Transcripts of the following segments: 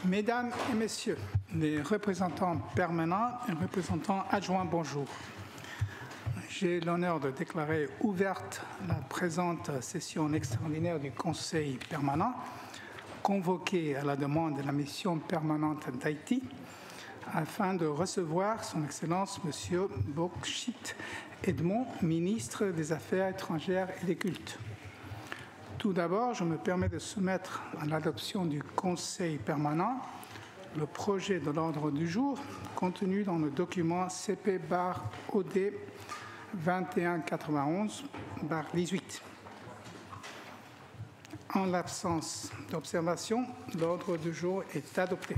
Mesdames et Messieurs, les représentants permanents et représentants adjoints, bonjour. J'ai l'honneur de déclarer ouverte la présente session extraordinaire du Conseil permanent, convoquée à la demande de la mission permanente d'Haïti, afin de recevoir son Excellence M. Bourchit Edmond, ministre des Affaires étrangères et des Cultes. Tout d'abord, je me permets de soumettre à l'adoption du Conseil permanent le projet de l'ordre du jour contenu dans le document CP/OD 2191/18. En l'absence d'observation, l'ordre du jour est adopté.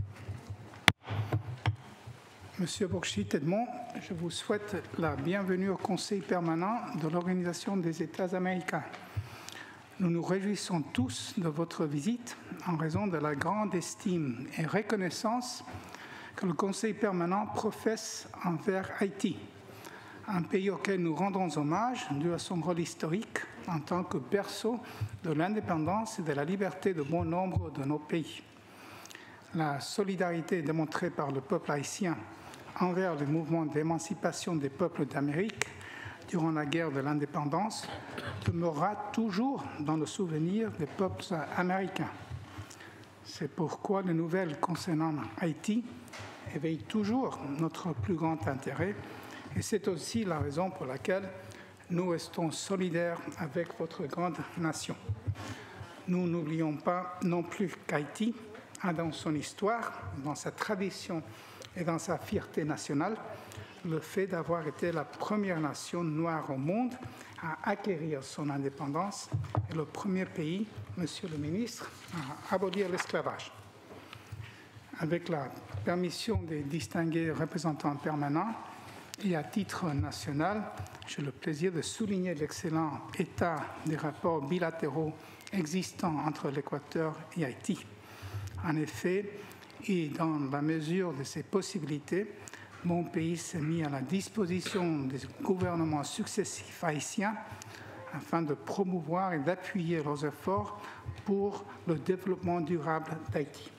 Monsieur Bourchit Edmond, je vous souhaite la bienvenue au Conseil permanent de l'Organisation des États américains. Nous nous réjouissons tous de votre visite en raison de la grande estime et reconnaissance que le Conseil permanent professe envers Haïti, un pays auquel nous rendons hommage dû à son rôle historique en tant que berceau de l'indépendance et de la liberté de bon nombre de nos pays. La solidarité démontrée par le peuple haïtien envers le mouvement d'émancipation des peuples d'Amérique durant la guerre de l'indépendance demeurera toujours dans le souvenir des peuples américains. C'est pourquoi les nouvelles concernant Haïti éveillent toujours notre plus grand intérêt et c'est aussi la raison pour laquelle nous restons solidaires avec votre grande nation. Nous n'oublions pas non plus qu'Haïti a dans son histoire, dans sa tradition et dans sa fierté nationale, le fait d'avoir été la première nation noire au monde à acquérir son indépendance et le premier pays, Monsieur le ministre, à abolir l'esclavage. Avec la permission des distingués représentants permanents et à titre national, j'ai le plaisir de souligner l'excellent état des rapports bilatéraux existants entre l'Équateur et Haïti. En effet, et dans la mesure de ses possibilités, mon pays s'est mis à la disposition des gouvernements successifs haïtiens afin de promouvoir et d'appuyer leurs efforts pour le développement durable d'Haïti.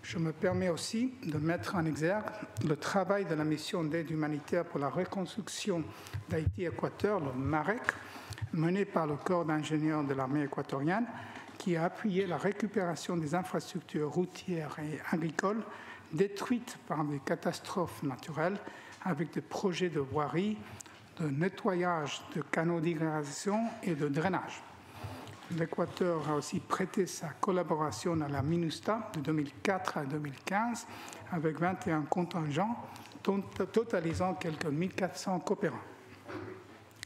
Je me permets aussi de mettre en exergue le travail de la mission d'aide humanitaire pour la reconstruction d'Haïti-Équateur, le MAREC, mené par le corps d'ingénieurs de l'armée équatorienne, qui a appuyé la récupération des infrastructures routières et agricoles détruites par des catastrophes naturelles avec des projets de voirie, de nettoyage de canaux d'irrigation et de drainage. L'Équateur a aussi prêté sa collaboration à la MINUSTAH de 2004 à 2015 avec 21 contingents, totalisant quelques 1400 coopérants.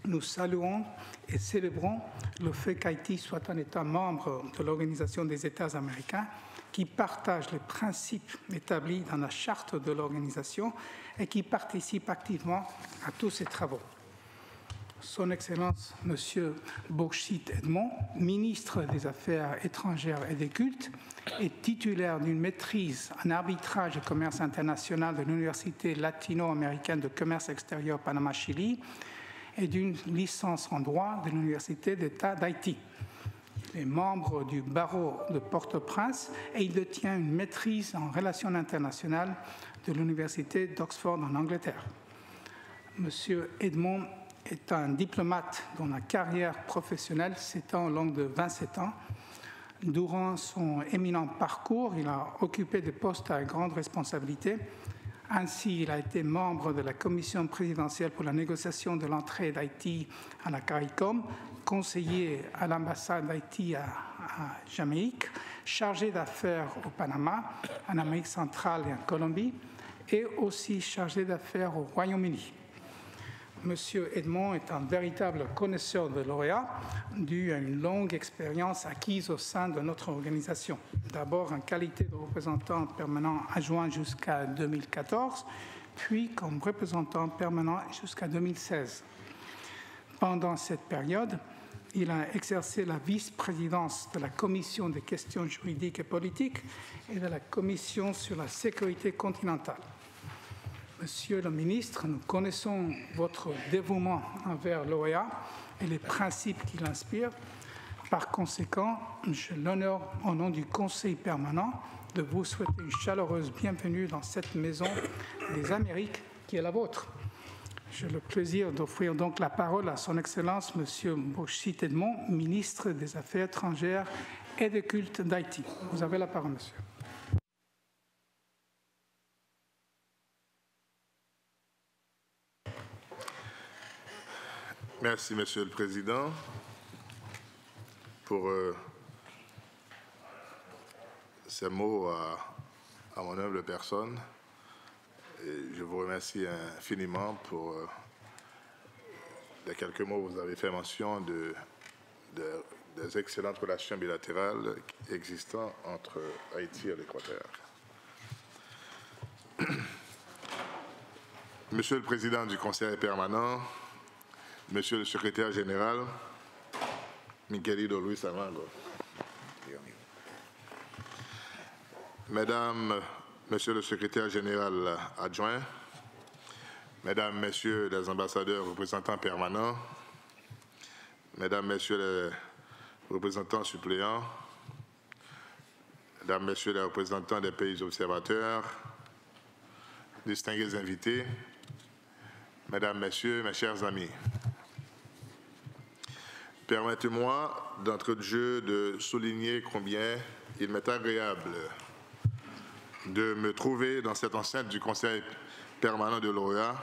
Nous saluons et célébrons le fait qu'Haïti soit un État membre de l'Organisation des États américains qui partage les principes établis dans la charte de l'organisation et qui participe activement à tous ses travaux. Son Excellence, M. Bourchit Edmond, ministre des Affaires étrangères et des Cultes, est titulaire d'une maîtrise en arbitrage et commerce international de l'Université latino-américaine de commerce extérieur Panama-Chili et d'une licence en droit de l'Université d'État d'Haïti. Il est membre du barreau de Port-au-Prince et il détient une maîtrise en relations internationales de l'Université d'Oxford en Angleterre. Monsieur Edmond est un diplomate dont la carrière professionnelle s'étend longue de 27 ans. Durant son éminent parcours, il a occupé des postes à grande responsabilité. Ainsi, il a été membre de la commission présidentielle pour la négociation de l'entrée d'Haïti à la CARICOM, conseiller à l'ambassade d'Haïti à Jamaïque, chargé d'affaires au Panama, en Amérique centrale et en Colombie, et aussi chargé d'affaires au Royaume-Uni. Monsieur Edmond est un véritable connaisseur de lauréats, dû à une longue expérience acquise au sein de notre organisation. D'abord en qualité de représentant permanent adjoint jusqu'à 2014, puis comme représentant permanent jusqu'à 2016. Pendant cette période, il a exercé la vice-présidence de la Commission des questions juridiques et politiques et de la Commission sur la sécurité continentale. Monsieur le ministre, nous connaissons votre dévouement envers l'OEA et les principes qui l'inspirent. Par conséquent, j'ai l'honneur, au nom du Conseil permanent, de vous souhaiter une chaleureuse bienvenue dans cette maison des Amériques qui est la vôtre. J'ai le plaisir d'offrir donc la parole à Son Excellence M. Bourchit Edmond, ministre des Affaires étrangères et des cultes d'Haïti. Vous avez la parole, monsieur. Merci, Monsieur le Président, pour ces mots à mon humble personne. Et je vous remercie infiniment pour les quelques mots que vous avez fait mention des excellentes relations bilatérales existant entre Haïti et l'Équateur. Monsieur le Président du Conseil permanent, Monsieur le Secrétaire général, Miguelito Luis Almagro, Mesdames, Monsieur le Secrétaire général adjoint, Mesdames, Messieurs les ambassadeurs représentants permanents, Mesdames, Messieurs les représentants suppléants, Mesdames, Messieurs les représentants des pays observateurs, distingués invités, Mesdames, Messieurs, mes chers amis, permettez-moi d'entrée de jeu de souligner combien il m'est agréable de me trouver dans cette enceinte du Conseil permanent de l'OEA,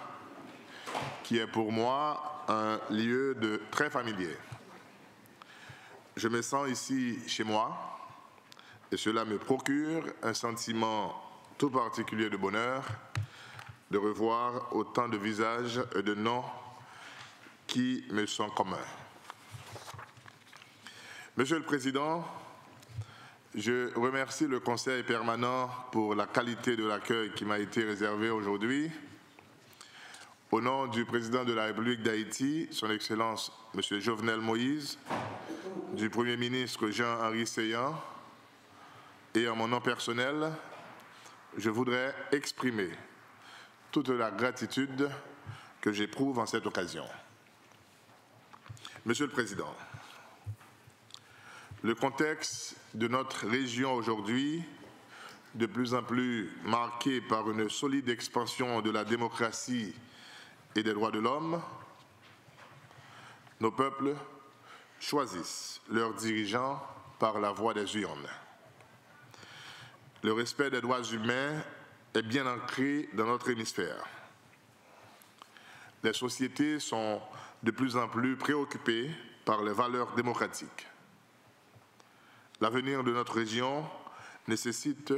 qui est pour moi un lieu très familier. Je me sens ici chez moi et cela me procure un sentiment tout particulier de bonheur de revoir autant de visages et de noms qui me sont communs. Monsieur le Président, je remercie le Conseil permanent pour la qualité de l'accueil qui m'a été réservé aujourd'hui. Au nom du Président de la République d'Haïti, Son Excellence M. Jovenel Moïse, du Premier ministre Jean-Henri Séillant, et en mon nom personnel, je voudrais exprimer toute la gratitude que j'éprouve en cette occasion. Monsieur le Président, le contexte de notre région aujourd'hui, de plus en plus marqué par une solide expansion de la démocratie et des droits de l'homme, nos peuples choisissent leurs dirigeants par la voie des urnes. Le respect des droits humains est bien ancré dans notre hémisphère. Les sociétés sont de plus en plus préoccupées par les valeurs démocratiques. L'avenir de notre région nécessite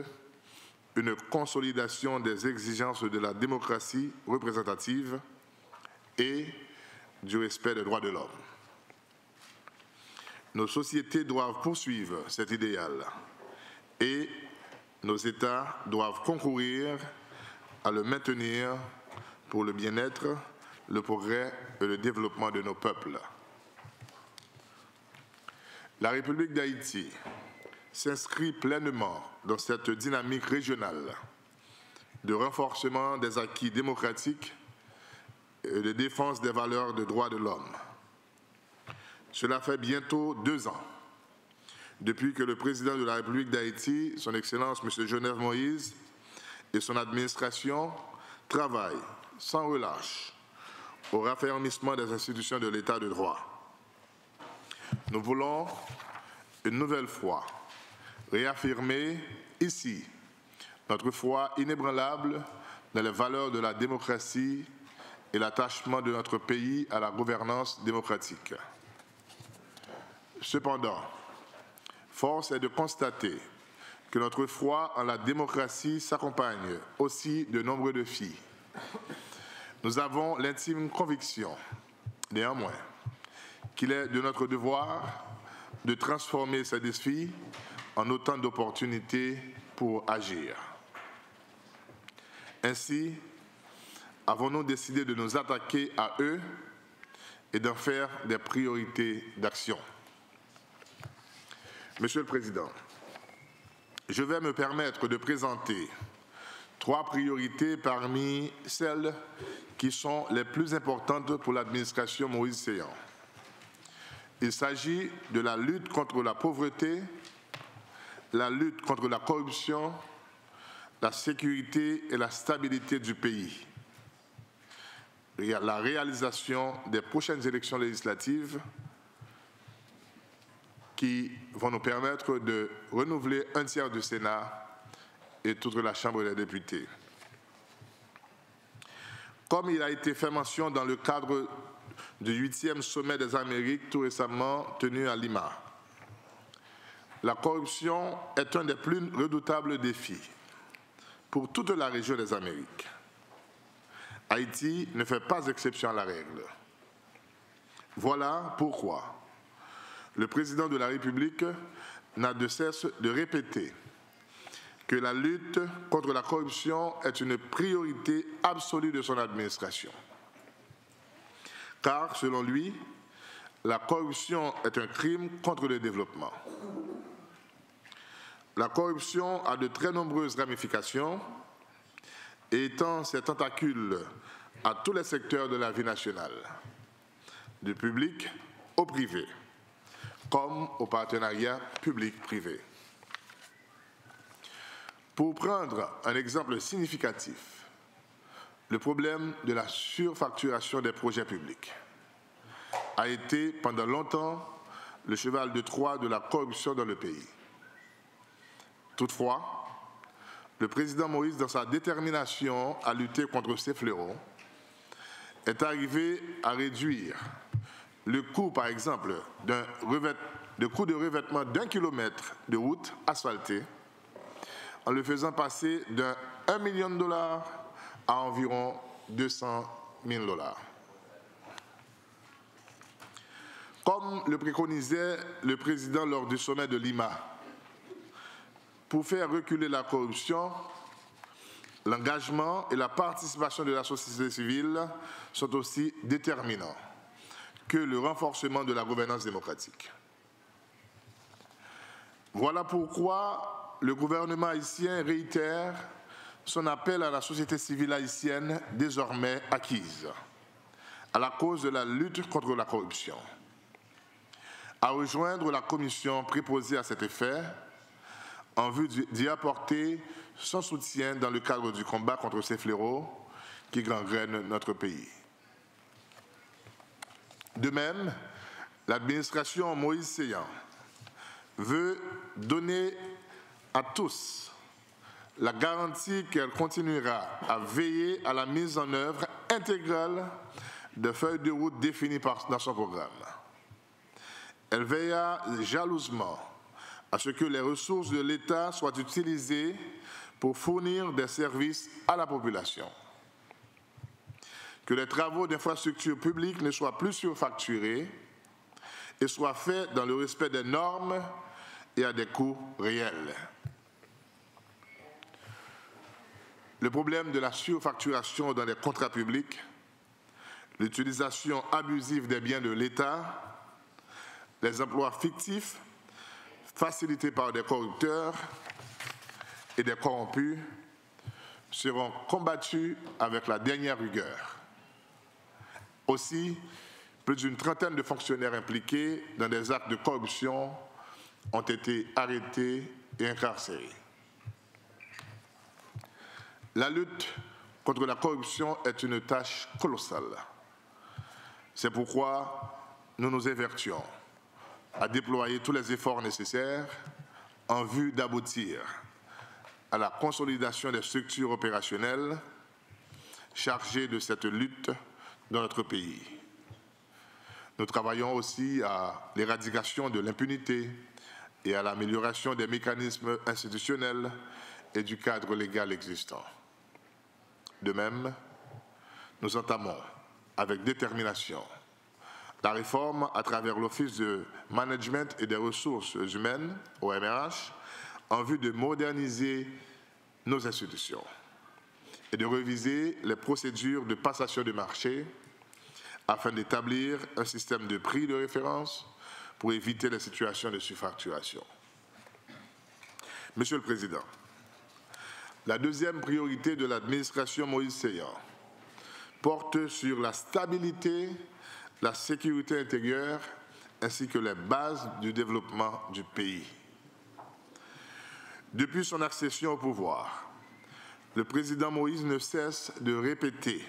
une consolidation des exigences de la démocratie représentative et du respect des droits de l'homme. Nos sociétés doivent poursuivre cet idéal et nos États doivent concourir à le maintenir pour le bien-être, le progrès et le développement de nos peuples. La République d'Haïti s'inscrit pleinement dans cette dynamique régionale de renforcement des acquis démocratiques et de défense des valeurs de droits de l'homme. Cela fait bientôt 2 ans depuis que le président de la République d'Haïti, Son Excellence M. Jovenel Moïse, et son administration travaillent sans relâche au raffermissement des institutions de l'État de droit. Nous voulons une nouvelle fois réaffirmer ici notre foi inébranlable dans les valeurs de la démocratie et l'attachement de notre pays à la gouvernance démocratique. Cependant, force est de constater que notre foi en la démocratie s'accompagne aussi de nombreux défis. Nous avons l'intime conviction, néanmoins, qu'il est de notre devoir de transformer ces défis en autant d'opportunités pour agir. Ainsi, avons-nous décidé de nous attaquer à eux et d'en faire des priorités d'action. Monsieur le Président, je vais me permettre de présenter 3 priorités parmi celles qui sont les plus importantes pour l'administration Moïse Séillant. Il s'agit de la lutte contre la pauvreté, la lutte contre la corruption, la sécurité et la stabilité du pays, la réalisation des prochaines élections législatives qui vont nous permettre de renouveler un tiers du Sénat et toute la Chambre des députés. Comme il a été fait mention dans le cadre du 8e sommet des Amériques tout récemment tenu à Lima, la corruption est un des plus redoutables défis pour toute la région des Amériques. Haïti ne fait pas exception à la règle. Voilà pourquoi le président de la République n'a de cesse de répéter que la lutte contre la corruption est une priorité absolue de son administration. Car, selon lui, la corruption est un crime contre le développement. La corruption a de très nombreuses ramifications et étend ses tentacules à tous les secteurs de la vie nationale, du public au privé, comme au partenariat public-privé. Pour prendre un exemple significatif, le problème de la surfacturation des projets publics a été pendant longtemps le cheval de Troie de la corruption dans le pays. Toutefois, le président Moïse, dans sa détermination à lutter contre ces fléaux, est arrivé à réduire le coût, par exemple, de revêtement d'1 kilomètre de route asphaltée en le faisant passer d'un $1 million à environ $200 000. Comme le préconisait le président lors du sommet de Lima, pour faire reculer la corruption, l'engagement et la participation de la société civile sont aussi déterminants que le renforcement de la gouvernance démocratique. Voilà pourquoi le gouvernement haïtien réitère son appel à la société civile haïtienne désormais acquise à la cause de la lutte contre la corruption, à rejoindre la commission préposée à cet effet en vue d'y apporter son soutien dans le cadre du combat contre ces fléaux qui gangrènent notre pays. De même, l'administration Moïse Séyan veut donner à tous la garantie qu'elle continuera à veiller à la mise en œuvre intégrale de feuilles de route définies dans son programme. Elle veillera jalousement à ce que les ressources de l'État soient utilisées pour fournir des services à la population, que les travaux d'infrastructures publiques ne soient plus surfacturés et soient faits dans le respect des normes et à des coûts réels. Le problème de la surfacturation dans les contrats publics, l'utilisation abusive des biens de l'État, les emplois fictifs facilités par des corrupteurs et des corrompus seront combattus avec la dernière rigueur. Aussi, plus d'une trentaine de fonctionnaires impliqués dans des actes de corruption ont été arrêtés et incarcérés. La lutte contre la corruption est une tâche colossale. C'est pourquoi nous nous évertuons à déployer tous les efforts nécessaires en vue d'aboutir à la consolidation des structures opérationnelles chargées de cette lutte dans notre pays. Nous travaillons aussi à l'éradication de l'impunité et à l'amélioration des mécanismes institutionnels et du cadre légal existant. De même, nous entamons avec détermination la réforme à travers l'Office de Management et des Ressources Humaines, OMRH, en vue de moderniser nos institutions et de réviser les procédures de passation de marché afin d'établir un système de prix de référence pour éviter les situations de surfacturation. Monsieur le Président, la deuxième priorité de l'administration Moïse Séyan porte sur la stabilité, la sécurité intérieure ainsi que les bases du développement du pays. Depuis son accession au pouvoir, le président Moïse ne cesse de répéter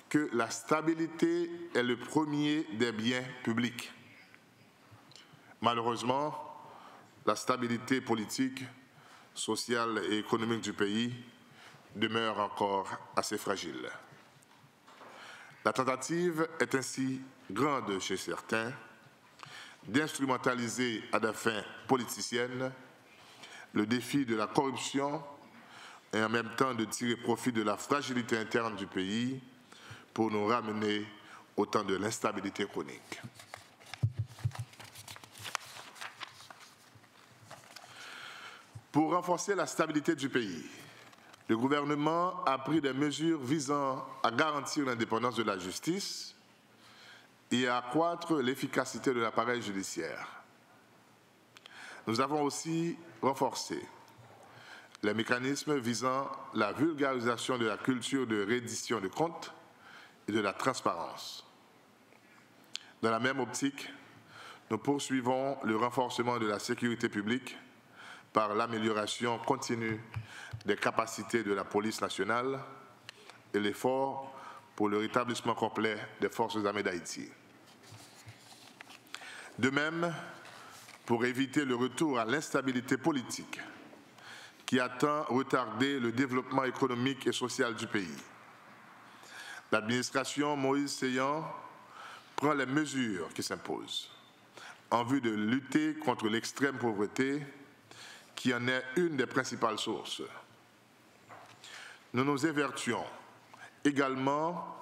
que la stabilité est le premier des biens publics. Malheureusement, la stabilité politique, sociale et économique du pays demeure encore assez fragile. La tentative est ainsi grande chez certains d'instrumentaliser à des fins politiciennes le défi de la corruption et en même temps de tirer profit de la fragilité interne du pays pour nous ramener au temps de l'instabilité chronique. Pour renforcer la stabilité du pays, le gouvernement a pris des mesures visant à garantir l'indépendance de la justice et à accroître l'efficacité de l'appareil judiciaire. Nous avons aussi renforcé les mécanismes visant la vulgarisation de la culture de reddition de comptes et de la transparence. Dans la même optique, nous poursuivons le renforcement de la sécurité publique par l'amélioration continue des capacités de la police nationale et l'effort pour le rétablissement complet des forces armées d'Haïti. De même, pour éviter le retour à l'instabilité politique qui a tant retardé le développement économique et social du pays, l'administration Moïse Séyan prend les mesures qui s'imposent en vue de lutter contre l'extrême pauvreté qui en est une des principales sources. Nous nous évertuons également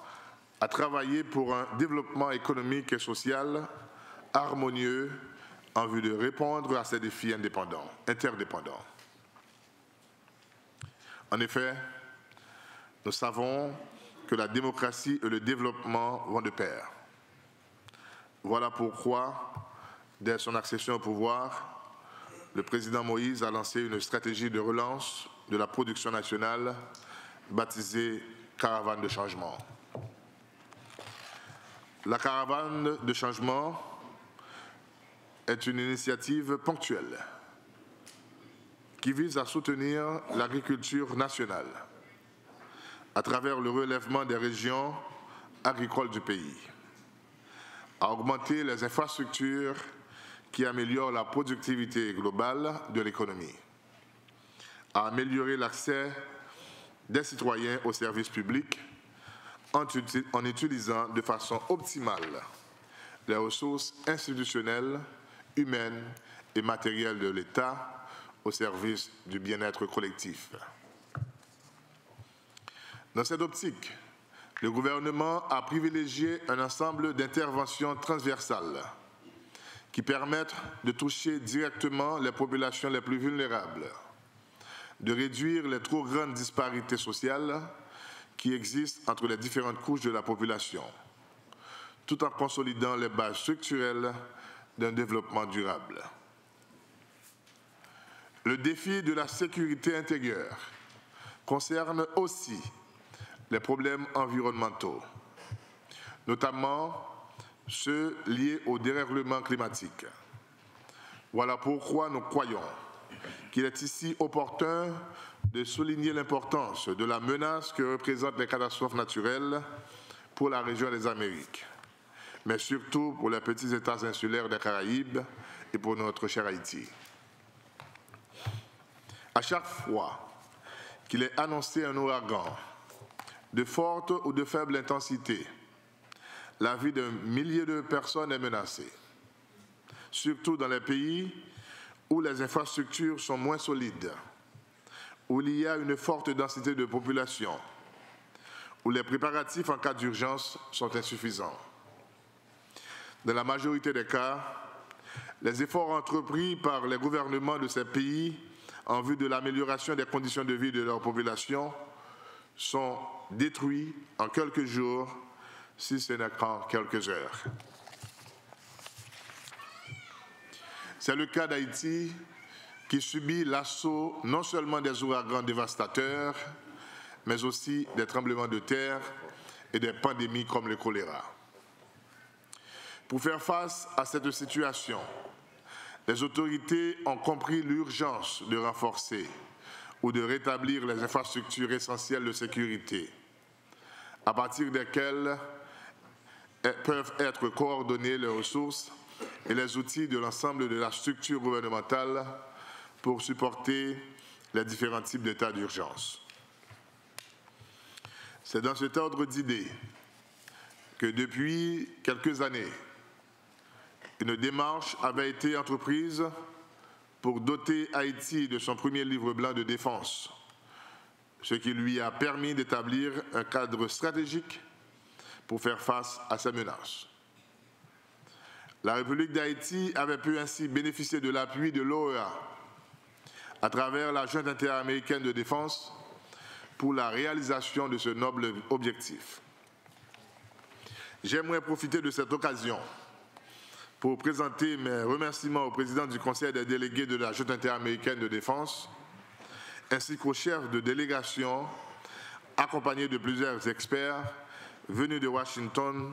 à travailler pour un développement économique et social harmonieux en vue de répondre à ces défis interdépendants. En effet, nous savons que la démocratie et le développement vont de pair. Voilà pourquoi, dès son accession au pouvoir, le président Moïse a lancé une stratégie de relance de la production nationale baptisée Caravane de changement. La Caravane de changement est une initiative ponctuelle qui vise à soutenir l'agriculture nationale à travers le relèvement des régions agricoles du pays, à augmenter les infrastructures qui améliorent la productivité globale de l'économie, à améliorer l'accès des citoyens aux services publics en utilisant de façon optimale les ressources institutionnelles, humaines et matérielles de l'État au service du bien-être collectif. Dans cette optique, le gouvernement a privilégié un ensemble d'interventions transversales qui permettent de toucher directement les populations les plus vulnérables, de réduire les trop grandes disparités sociales qui existent entre les différentes couches de la population, tout en consolidant les bases structurelles d'un développement durable. Le défi de la sécurité intérieure concerne aussi les problèmes environnementaux, notamment ceux liés au dérèglement climatique. Voilà pourquoi nous croyons qu'il est ici opportun de souligner l'importance de la menace que représentent les catastrophes naturelles pour la région des Amériques, mais surtout pour les petits États insulaires des Caraïbes et pour notre cher Haïti. À chaque fois qu'il est annoncé un ouragan de forte ou de faible intensité, la vie d'un millier de personnes est menacée, surtout dans les pays où les infrastructures sont moins solides, où il y a une forte densité de population, où les préparatifs en cas d'urgence sont insuffisants. Dans la majorité des cas, les efforts entrepris par les gouvernements de ces pays en vue de l'amélioration des conditions de vie de leur population sont détruits en quelques jours, si ce n'est qu'en quelques heures. C'est le cas d'Haïti qui subit l'assaut non seulement des ouragans dévastateurs, mais aussi des tremblements de terre et des pandémies comme le choléra. Pour faire face à cette situation, les autorités ont compris l'urgence de renforcer ou de rétablir les infrastructures essentielles de sécurité, à partir desquelles peuvent être coordonnées les ressources et les outils de l'ensemble de la structure gouvernementale pour supporter les différents types d'états d'urgence. C'est dans cet ordre d'idées que depuis quelques années, une démarche avait été entreprise pour doter Haïti de son premier livre blanc de défense, ce qui lui a permis d'établir un cadre stratégique pour faire face à ces menaces. La République d'Haïti avait pu ainsi bénéficier de l'appui de l'OEA à travers la Junte interaméricaine de défense pour la réalisation de ce noble objectif. J'aimerais profiter de cette occasion pour présenter mes remerciements au président du Conseil des délégués de la Junte interaméricaine de défense, ainsi qu'aux chefs de délégation, accompagnés de plusieurs experts venus de Washington,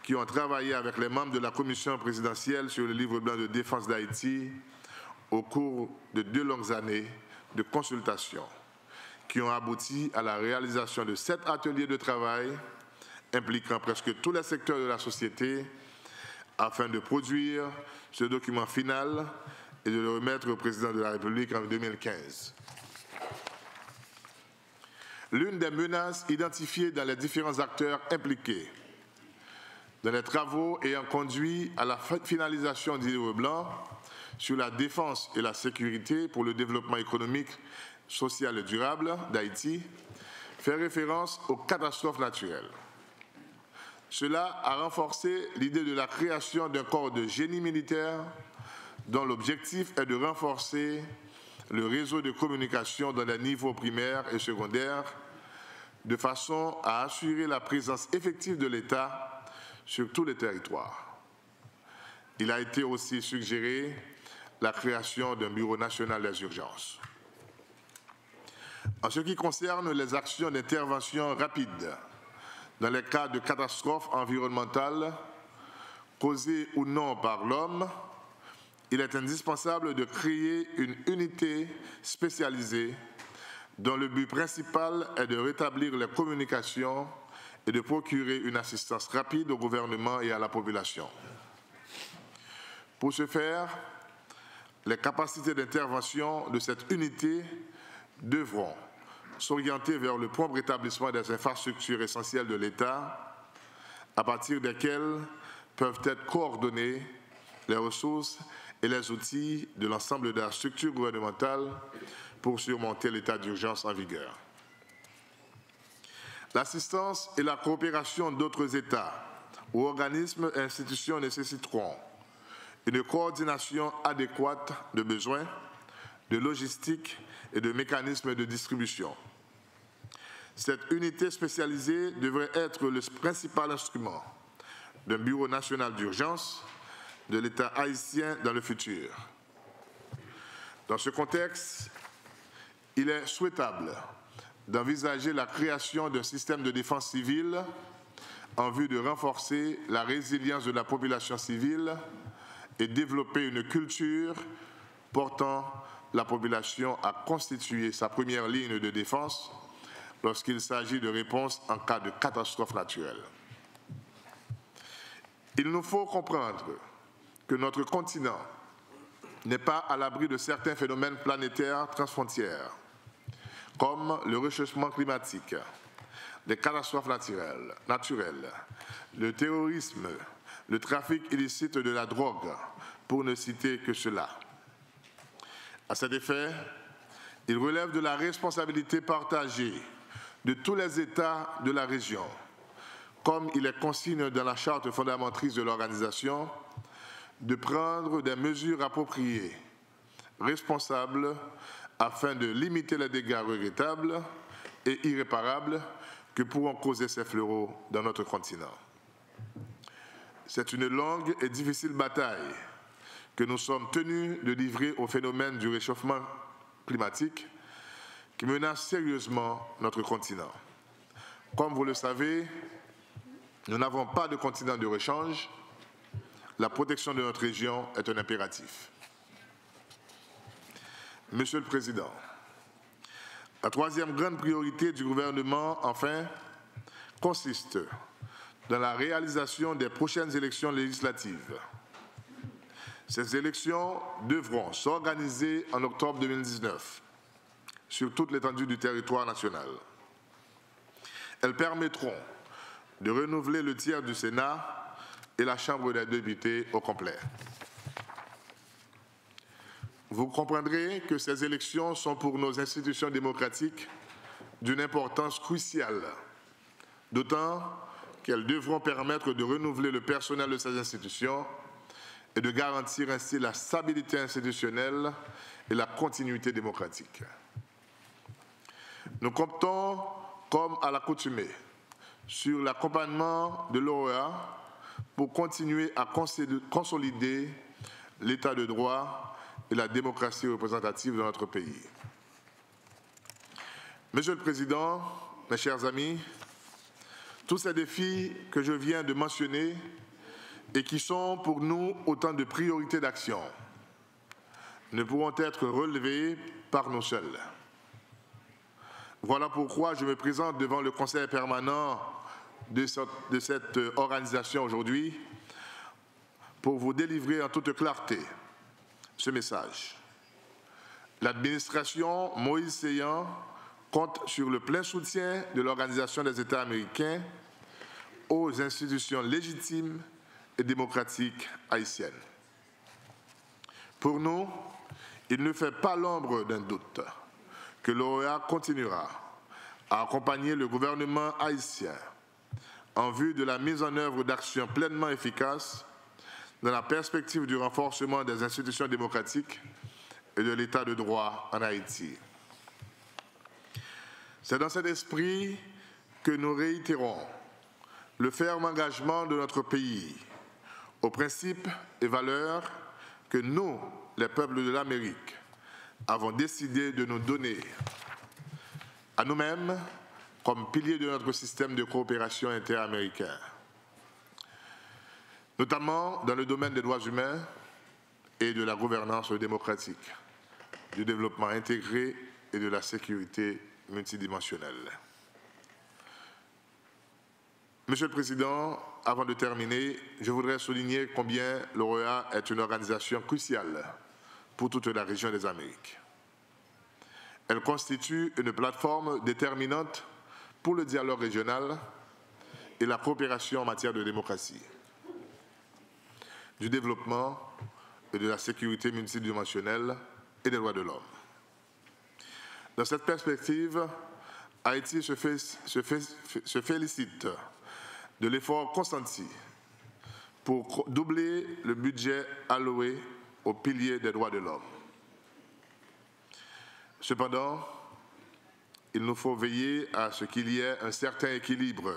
qui ont travaillé avec les membres de la commission présidentielle sur le livre blanc de défense d'Haïti au cours de 2 longues années de consultation, qui ont abouti à la réalisation de 7 ateliers de travail impliquant presque tous les secteurs de la société, afin de produire ce document final et de le remettre au président de la République en 2015. L'une des menaces identifiées dans les différents acteurs impliqués dans les travaux ayant conduit à la finalisation du livre blanc sur la défense et la sécurité pour le développement économique, social et durable d'Haïti fait référence aux catastrophes naturelles. Cela a renforcé l'idée de la création d'un corps de génie militaire dont l'objectif est de renforcer le réseau de communication dans les niveaux primaires et secondaires de façon à assurer la présence effective de l'État sur tous les territoires. Il a été aussi suggéré la création d'un bureau national des urgences. En ce qui concerne les actions d'intervention rapide dans les cas de catastrophes environnementales causées ou non par l'homme, il est indispensable de créer une unité spécialisée dont le but principal est de rétablir les communications et de procurer une assistance rapide au gouvernement et à la population. Pour ce faire, les capacités d'intervention de cette unité devront s'orienter vers le prompt rétablissement des infrastructures essentielles de l'État, à partir desquelles peuvent être coordonnées les ressources et les outils de l'ensemble de la structure gouvernementale pour surmonter l'état d'urgence en vigueur. L'assistance et la coopération d'autres États ou organismes et institutions nécessiteront une coordination adéquate de besoins, de logistique et de mécanismes de distribution. Cette unité spécialisée devrait être le principal instrument d'un bureau national d'urgence de l'État haïtien dans le futur. Dans ce contexte, il est souhaitable d'envisager la création d'un système de défense civile en vue de renforcer la résilience de la population civile et développer une culture portant la population à constituer sa première ligne de défense lorsqu'il s'agit de réponse en cas de catastrophe naturelle. Il nous faut comprendre que notre continent n'est pas à l'abri de certains phénomènes planétaires transfrontières, comme le réchauffement climatique, les catastrophes naturelles, le terrorisme, le trafic illicite de la drogue, pour ne citer que cela. À cet effet, il relève de la responsabilité partagée de tous les États de la région, comme il est consigne dans la charte fondamentale de l'organisation, de prendre des mesures appropriées, responsables, afin de limiter les dégâts regrettables et irréparables que pourront causer ces fléaux dans notre continent. C'est une longue et difficile bataille que nous sommes tenus de livrer au phénomène du réchauffement climatique qui menace sérieusement notre continent. Comme vous le savez, nous n'avons pas de continent de rechange. La protection de notre région est un impératif. Monsieur le Président, la troisième grande priorité du gouvernement, enfin, consiste dans la réalisation des prochaines élections législatives. Ces élections devront s'organiser en octobre 2019 sur toute l'étendue du territoire national. Elles permettront de renouveler le tiers du Sénat et la Chambre des députés au complet. Vous comprendrez que ces élections sont pour nos institutions démocratiques d'une importance cruciale, d'autant qu'elles devront permettre de renouveler le personnel de ces institutions et de garantir ainsi la stabilité institutionnelle et la continuité démocratique. Nous comptons, comme à l'accoutumée, sur l'accompagnement de l'OEA pour continuer à consolider l'état de droit et la démocratie représentative dans notre pays. Monsieur le Président, mes chers amis, tous ces défis que je viens de mentionner et qui sont pour nous autant de priorités d'action ne pourront être relevés par nous seuls. Voilà pourquoi je me présente devant le Conseil permanent de cette organisation aujourd'hui pour vous délivrer en toute clarté ce message. L'administration Moïse Séyan compte sur le plein soutien de l'Organisation des États américains aux institutions légitimes et démocratiques haïtiennes. Pour nous, il ne fait pas l'ombre d'un doute que l'OEA continuera à accompagner le gouvernement haïtien en vue de la mise en œuvre d'actions pleinement efficaces dans la perspective du renforcement des institutions démocratiques et de l'état de droit en Haïti. C'est dans cet esprit que nous réitérons le ferme engagement de notre pays aux principes et valeurs que nous, les peuples de l'Amérique, avons décidé de nous donner à nous-mêmes comme piliers de notre système de coopération interaméricain, notamment dans le domaine des droits humains et de la gouvernance démocratique, du développement intégré et de la sécurité multidimensionnelle. Monsieur le Président, avant de terminer, je voudrais souligner combien l'OEA est une organisation cruciale pour toute la région des Amériques. Elle constitue une plateforme déterminante pour le dialogue régional et la coopération en matière de démocratie, du développement et de la sécurité multidimensionnelle et des droits de l'homme. Dans cette perspective, Haïti se félicite de l'effort consenti pour doubler le budget alloué aux piliers des droits de l'homme. Cependant, il nous faut veiller à ce qu'il y ait un certain équilibre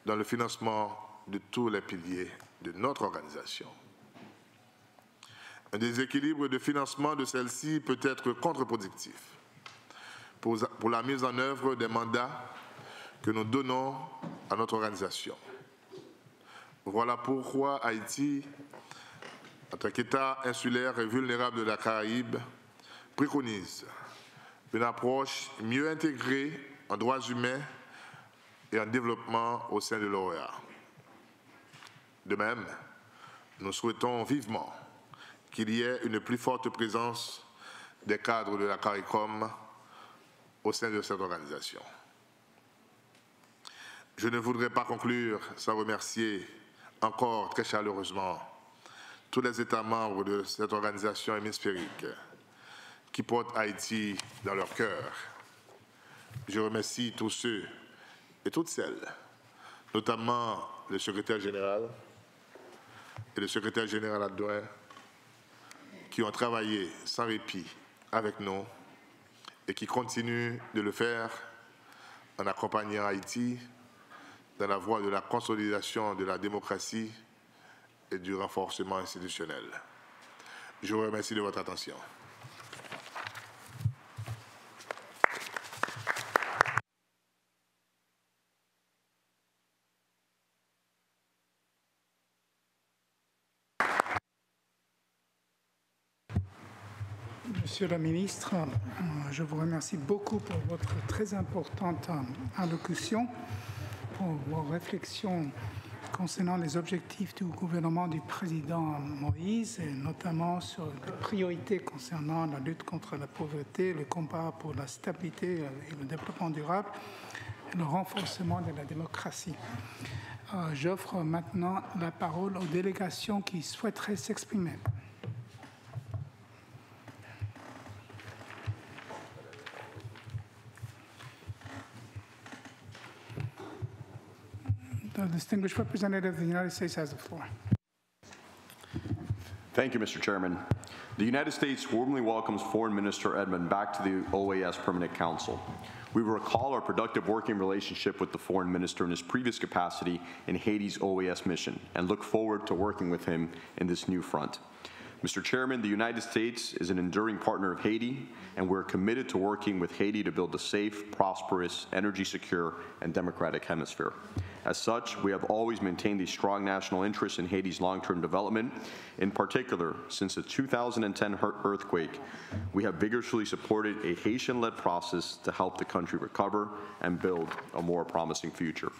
dans le financement de tous les piliers de notre organisation. Un déséquilibre de financement de celle-ci peut être contre-productif pour la mise en œuvre des mandats que nous donnons à notre organisation. Voilà pourquoi Haïti, en tant qu'État insulaire et vulnérable de la Caraïbe, préconise une approche mieux intégrée en droits humains et en développement au sein de l'OEA. De même, nous souhaitons vivement qu'il y ait une plus forte présence des cadres de la CARICOM au sein de cette organisation. Je ne voudrais pas conclure sans remercier encore très chaleureusement tous les États membres de cette organisation hémisphérique qui portent Haïti dans leur cœur. Je remercie tous ceux et toutes celles, notamment le secrétaire général et le secrétaire général adjoint, qui ont travaillé sans répit avec nous et qui continuent de le faire en accompagnant Haïti dans la voie de la consolidation de la démocratie et du renforcement institutionnel. Je vous remercie de votre attention. Monsieur le ministre, je vous remercie beaucoup pour votre très importante allocution, pour vos réflexions concernant les objectifs du gouvernement du président Moïse, et notamment sur les priorités concernant la lutte contre la pauvreté, le combat pour la stabilité et le développement durable, et le renforcement de la démocratie. J'offre maintenant la parole aux délégations qui souhaiteraient s'exprimer. The distinguished representative of the United States has the floor. Thank you, Mr. Chairman. The United States warmly welcomes Foreign Minister Edmond back to the OAS Permanent Council. We will recall our productive working relationship with the Foreign Minister in his previous capacity in Haiti's OAS mission and look forward to working with him in this new front. Mr. Chairman, the United States is an enduring partner of Haiti, and we're committed to working with Haiti to build a safe, prosperous, energy-secure, and democratic hemisphere. As such, we have always maintained a strong national interest in Haiti's long-term development. In particular, since the 2010 earthquake, we have vigorously supported a Haitian-led process to help the country recover and build a more promising future.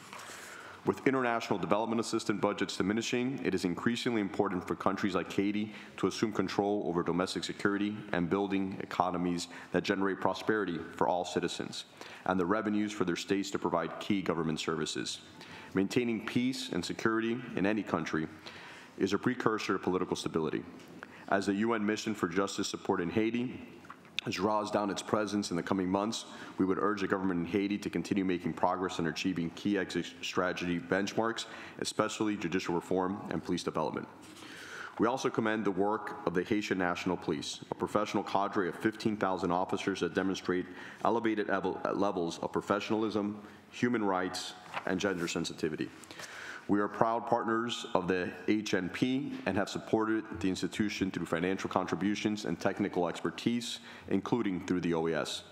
With international development assistance budgets diminishing, it is increasingly important for countries like Haiti to assume control over domestic security and building economies that generate prosperity for all citizens, and the revenues for their states to provide key government services. Maintaining peace and security in any country is a precursor to political stability. As the UN Mission for Justice support in Haiti draws down its presence in the coming months, we would urge the government in Haiti to continue making progress on achieving key exit strategy benchmarks, especially judicial reform and police development. We also commend the work of the Haitian National Police, a professional cadre of 15,000 officers that demonstrate elevated levels of professionalism, human rights, and gender sensitivity. We are proud partners of the HNP and have supported the institution through financial contributions and technical expertise, including through the OAS.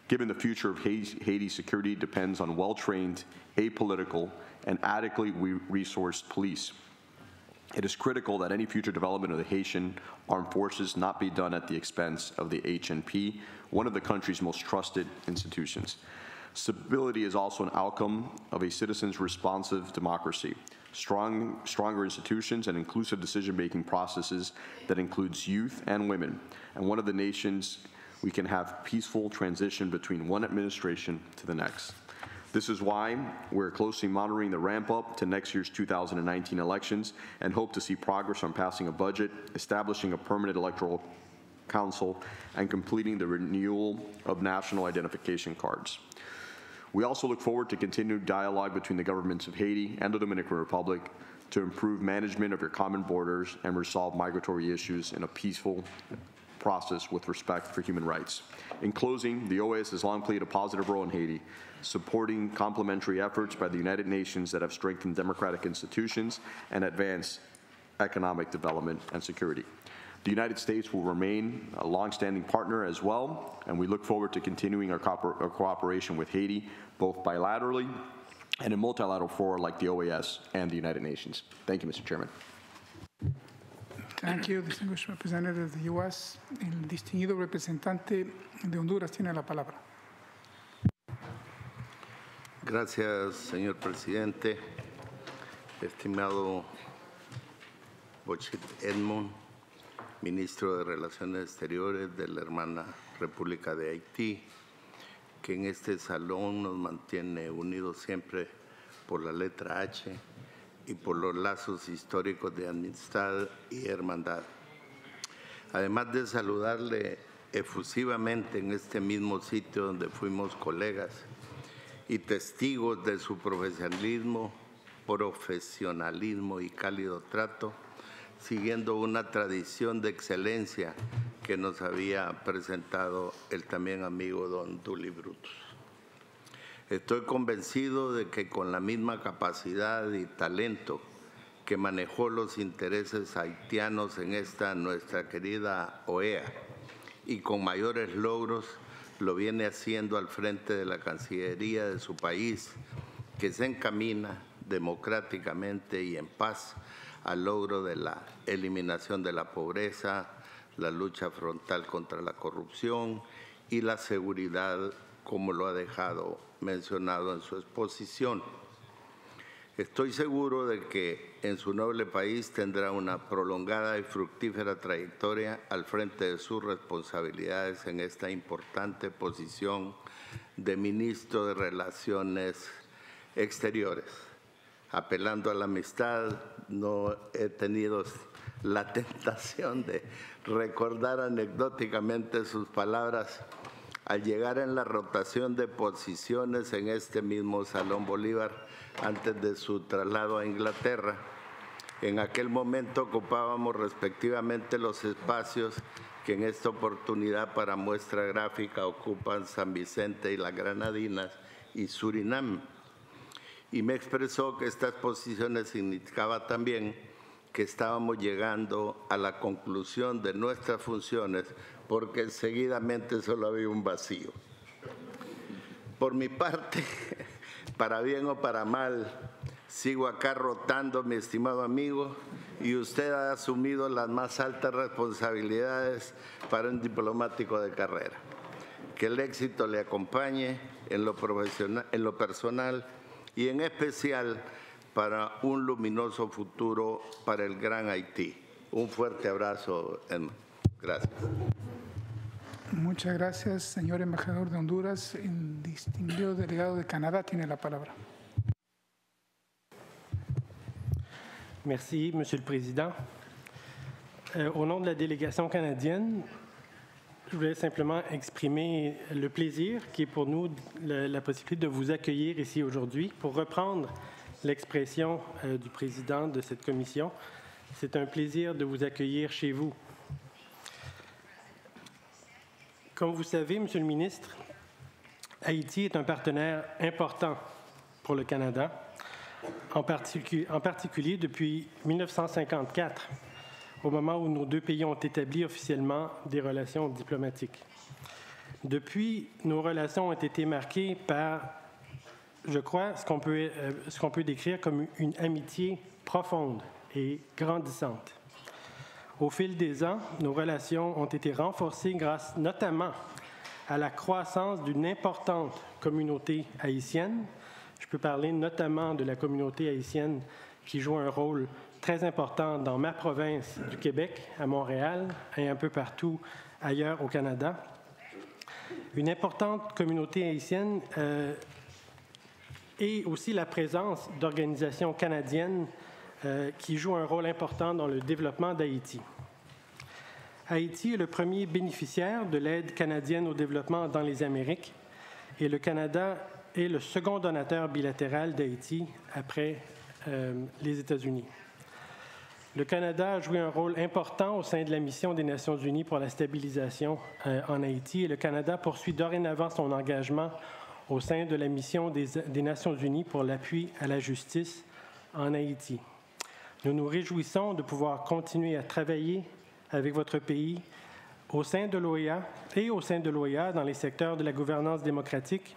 Given the future of Haiti's security depends on well-trained, apolitical, and adequately resourced police, it is critical that any future development of the Haitian armed forces not be done at the expense of the HNP, one of the country's most trusted institutions. Stability is also an outcome of a citizens' responsive democracy, stronger institutions, and inclusive decision-making processes that includes youth and women. And one of the nations we can have peaceful transition between one administration to the next. This is why we're closely monitoring the ramp-up to next year's 2019 elections and hope to see progress on passing a budget, establishing a permanent electoral council, and completing the renewal of national identification cards. We also look forward to continued dialogue between the governments of Haiti and the Dominican Republic to improve management of your common borders and resolve migratory issues in a peaceful process with respect for human rights. In closing, the OAS has long played a positive role in Haiti, supporting complementary efforts by the United Nations that have strengthened democratic institutions and advanced economic development and security. The United States will remain a long-standing partner as well, and we look forward to continuing our cooperation with Haiti, both bilaterally and in multilateral fora like the OAS and the United Nations. Thank you, Mr. Chairman. Thank you, distinguished representative of the U.S. El distinguido representante de Honduras tiene la palabra. Gracias, señor presidente. Estimado Bochit Edmond, ministro de Relaciones Exteriores de la hermana República de Haití, que en este salón nos mantiene unidos siempre por la letra H y por los lazos históricos de amistad y hermandad. Además de saludarle efusivamente en este mismo sitio donde fuimos colegas y testigos de su profesionalismo y cálido trato, siguiendo una tradición de excelencia que nos había presentado el también amigo don Dully Brutus. Estoy convencido de que con la misma capacidad y talento que manejó los intereses haitianos en esta nuestra querida OEA y con mayores logros lo viene haciendo al frente de la Cancillería de su país, que se encamina democráticamente y en paz al logro de la eliminación de la pobreza, la lucha frontal contra la corrupción y la seguridad, como lo ha dejado mencionado en su exposición. Estoy seguro de que en su noble país tendrá una prolongada y fructífera trayectoria al frente de sus responsabilidades en esta importante posición de ministro de Relaciones Exteriores. Apelando a la amistad, no he tenido la tentación de recordar anecdóticamente sus palabras al llegar en la rotación de posiciones en este mismo Salón Bolívar antes de su traslado a Inglaterra. En aquel momento ocupábamos respectivamente los espacios que en esta oportunidad para muestra gráfica ocupan San Vicente y las Granadinas y Surinam. Y me expresó que estas posiciones significaba también que estábamos llegando a la conclusión de nuestras funciones porque seguidamente solo había un vacío. Por mi parte, para bien o para mal, sigo acá rotando, mi estimado amigo, y usted ha asumido las más altas responsabilidades para un diplomático de carrera. Que el éxito le acompañe en lo profesional, en lo personal y en especial para un luminoso futuro para el Gran Haití. Un fuerte abrazo, Edmond. Gracias. Muchas gracias, señor embajador de Honduras. El distinguido delegado de Canadá tiene la palabra. Merci, Monsieur le Président. Au nom de la délégation canadienne, je voulais simplement exprimer le plaisir qui est pour nous la possibilité de vous accueillir ici aujourd'hui. Pour reprendre l'expression du président de cette commission, c'est un plaisir de vous accueillir chez vous. Comme vous savez, Monsieur le ministre, Haïti est un partenaire important pour le Canada, en particulier depuis 1954, au moment où nos deux pays ont établi officiellement des relations diplomatiques. Depuis, nos relations ont été marquées par, je crois, ce qu'on peut décrire comme une amitié profonde et grandissante. Au fil des ans, nos relations ont été renforcées grâce notamment à la croissance d'une importante communauté haïtienne. Je peux parler notamment de la communauté haïtienne qui joue un rôle très important dans ma province du Québec, à Montréal, et un peu partout ailleurs au Canada. Une importante communauté haïtienne et aussi la présence d'organisations canadiennes qui jouent un rôle important dans le développement d'Haïti. Haïti est le premier bénéficiaire de l'aide canadienne au développement dans les Amériques et le Canada est le second donateur bilatéral d'Haïti après les États-Unis. Le Canada a joué un rôle important au sein de la mission des Nations unies pour la stabilisation en Haïti et le Canada poursuit dorénavant son engagement au sein de la mission des Nations unies pour l'appui à la justice en Haïti. Nous nous réjouissons de pouvoir continuer à travailler avec votre pays au sein de l'OEA et au sein de l'OEA dans les secteurs de la gouvernance démocratique,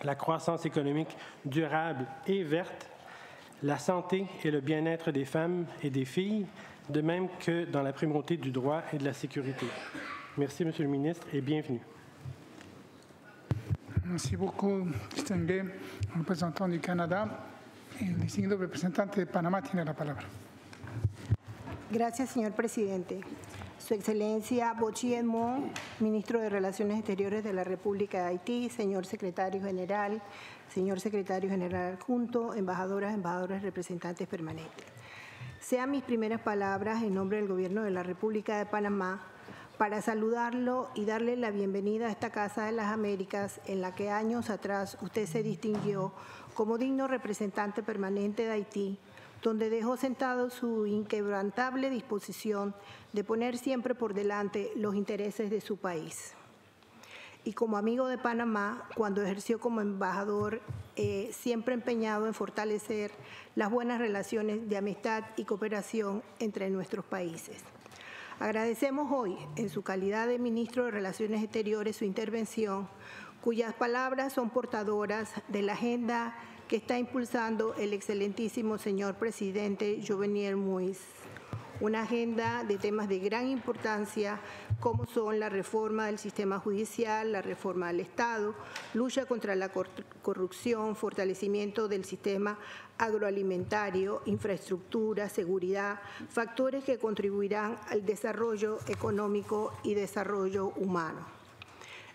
la croissance économique durable et verte, la santé et le bien-être des femmes et des filles, de même que dans la primauté du droit et de la sécurité. Merci, Monsieur le ministre, et bienvenue. Merci beaucoup, distingué représentant du Canada. El distinguido representante de Panamá tiene la palabra. Gracias, señor presidente. Su Excelencia Bochi Edmond, ministro de Relaciones Exteriores de la República de Haití, señor secretario general adjunto, embajadores, representantes permanentes. Sean mis primeras palabras en nombre del Gobierno de la República de Panamá para saludarlo y darle la bienvenida a esta Casa de las Américas en la que años atrás usted se distinguió como digno representante permanente de Haití, donde dejó sentado su inquebrantable disposición de poner siempre por delante los intereses de su país. Y como amigo de Panamá, cuando ejerció como embajador, siempre empeñado en fortalecer las buenas relaciones de amistad y cooperación entre nuestros países. Agradecemos hoy, en su calidad de ministro de Relaciones Exteriores, su intervención, cuyas palabras son portadoras de la agenda que está impulsando el excelentísimo señor presidente Jovenel Moïse. una agenda de temas de gran importancia como son la reforma del sistema judicial, la reforma del Estado, lucha contra la corrupción, fortalecimiento del sistema agroalimentario, infraestructura, seguridad, factores que contribuirán al desarrollo económico y desarrollo humano.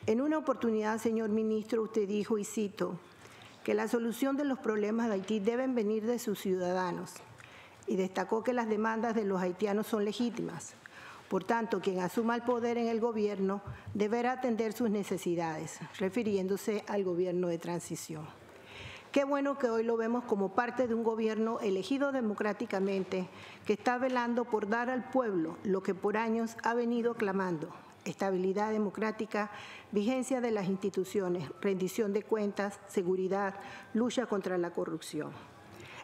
En una oportunidad, señor ministro, usted dijo, y cito, que la solución de los problemas de Haití deben venir de sus ciudadanos y destacó que las demandas de los haitianos son legítimas. Por tanto, quien asuma el poder en el gobierno deberá atender sus necesidades, refiriéndose al gobierno de transición. Qué bueno que hoy lo vemos como parte de un gobierno elegido democráticamente que está velando por dar al pueblo lo que por años ha venido clamando: estabilidad democrática, vigencia de las instituciones, rendición de cuentas, seguridad, lucha contra la corrupción.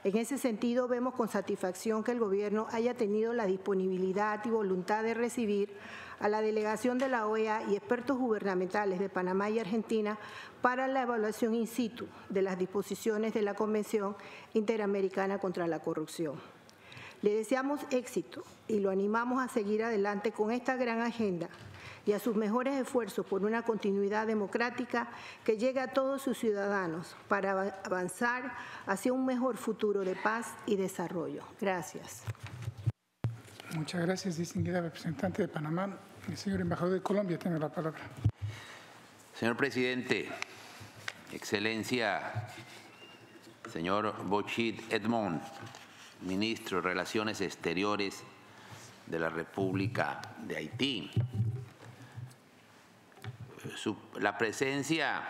En ese sentido, vemos con satisfacción que el gobierno haya tenido la disponibilidad y voluntad de recibir a la delegación de la OEA y expertos gubernamentales de Panamá y Argentina para la evaluación in situ de las disposiciones de la Convención Interamericana contra la Corrupción. Le deseamos éxito y lo animamos a seguir adelante con esta gran agenda y a sus mejores esfuerzos por una continuidad democrática que llegue a todos sus ciudadanos para avanzar hacia un mejor futuro de paz y desarrollo. Gracias. Muchas gracias, distinguida representante de Panamá. El señor embajador de Colombia tiene la palabra. Señor presidente, Excelencia, señor Bochid Edmond, ministro de Relaciones Exteriores de la República de Haití. La presencia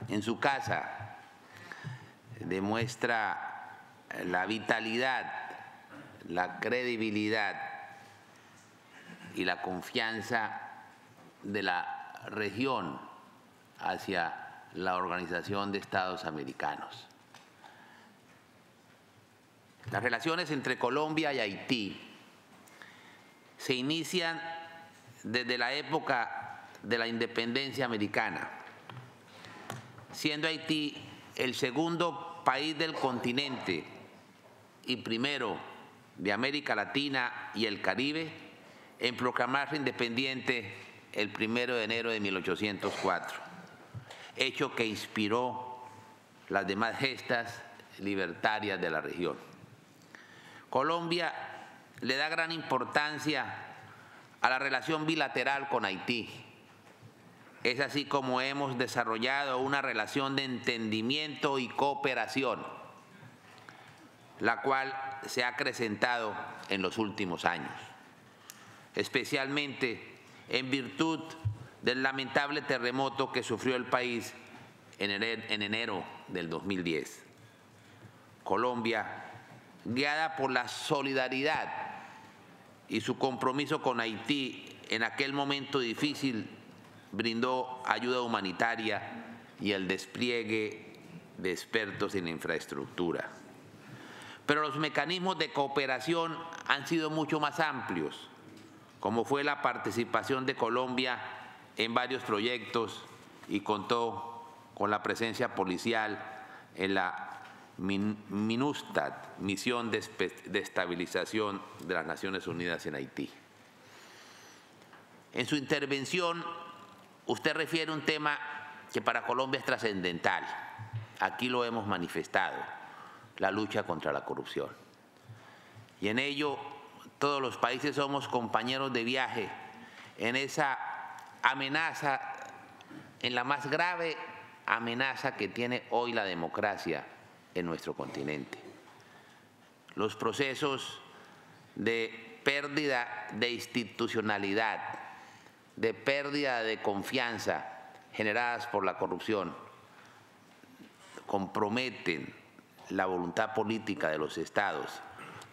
en su casa demuestra la vitalidad, la credibilidad y la confianza de la región hacia la Organización de Estados Americanos. Las relaciones entre Colombia y Haití se inician desde la época de la independencia americana, siendo Haití el segundo país del continente y primero de América Latina y el Caribe en proclamarse independiente el 1 de enero de 1804, hecho que inspiró las demás gestas libertarias de la región. Colombia le da gran importancia a la relación bilateral con Haití. Es así como hemos desarrollado una relación de entendimiento y cooperación, la cual se ha acrecentado en los últimos años, especialmente en virtud del lamentable terremoto que sufrió el país en enero del 2010. Colombia, guiada por la solidaridad y su compromiso con Haití en aquel momento difícil, brindó ayuda humanitaria y el despliegue de expertos en infraestructura. Pero los mecanismos de cooperación han sido mucho más amplios, como fue la participación de Colombia en varios proyectos y contó con la presencia policial en la MINUSTAT, Misión de Estabilización de las Naciones Unidas en Haití. En su intervención, usted refiere un tema que para Colombia es trascendental. Aquí lo hemos manifestado, la lucha contra la corrupción. Y en ello, todos los países somos compañeros de viaje en esa amenaza, en la más grave amenaza que tiene hoy la democracia en nuestro continente. Los procesos de pérdida de institucionalidad, de pérdida de confianza generadas por la corrupción comprometen la voluntad política de los estados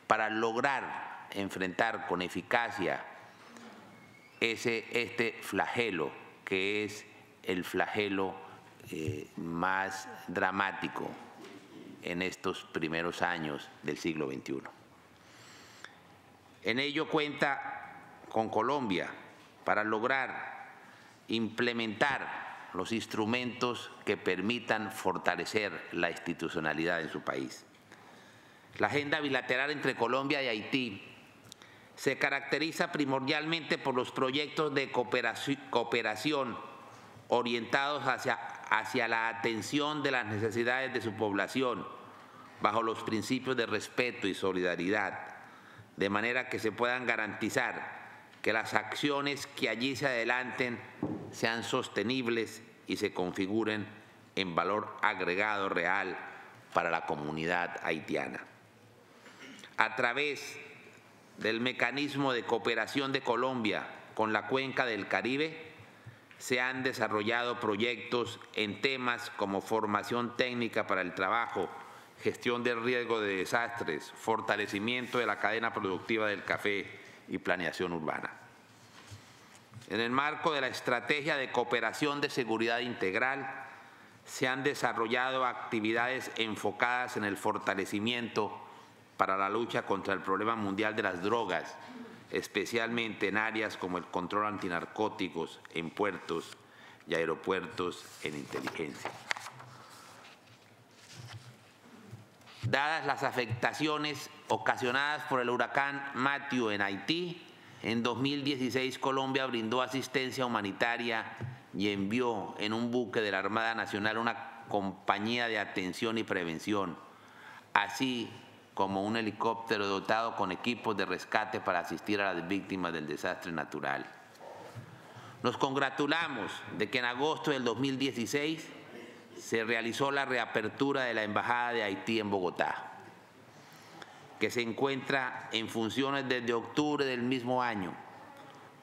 para lograr enfrentar con eficacia este flagelo, que es el flagelo más dramático en estos primeros años del siglo XXI. En ello cuenta con Colombia para lograr implementar los instrumentos que permitan fortalecer la institucionalidad en su país. La agenda bilateral entre Colombia y Haití se caracteriza primordialmente por los proyectos de cooperación orientados hacia la atención de las necesidades de su población, bajo los principios de respeto y solidaridad, de manera que se puedan garantizar que las acciones que allí se adelanten sean sostenibles y se configuren en valor agregado real para la comunidad haitiana. A través del mecanismo de cooperación de Colombia con la cuenca del Caribe, se han desarrollado proyectos en temas como formación técnica para el trabajo, gestión del riesgo de desastres, fortalecimiento de la cadena productiva del café y planeación urbana. En el marco de la estrategia de cooperación de seguridad integral, se han desarrollado actividades enfocadas en el fortalecimiento para la lucha contra el problema mundial de las drogas, especialmente en áreas como el control antinarcóticos en puertos y aeropuertos en inteligencia. Dadas las afectaciones ocasionadas por el huracán Matthew en Haití, en 2016 Colombia brindó asistencia humanitaria y envió en un buque de la Armada Nacional una compañía de atención y prevención, así como un helicóptero dotado con equipos de rescate para asistir a las víctimas del desastre natural. Nos congratulamos de que en agosto del 2016 se realizó la reapertura de la Embajada de Haití en Bogotá, que se encuentra en funciones desde octubre del mismo año.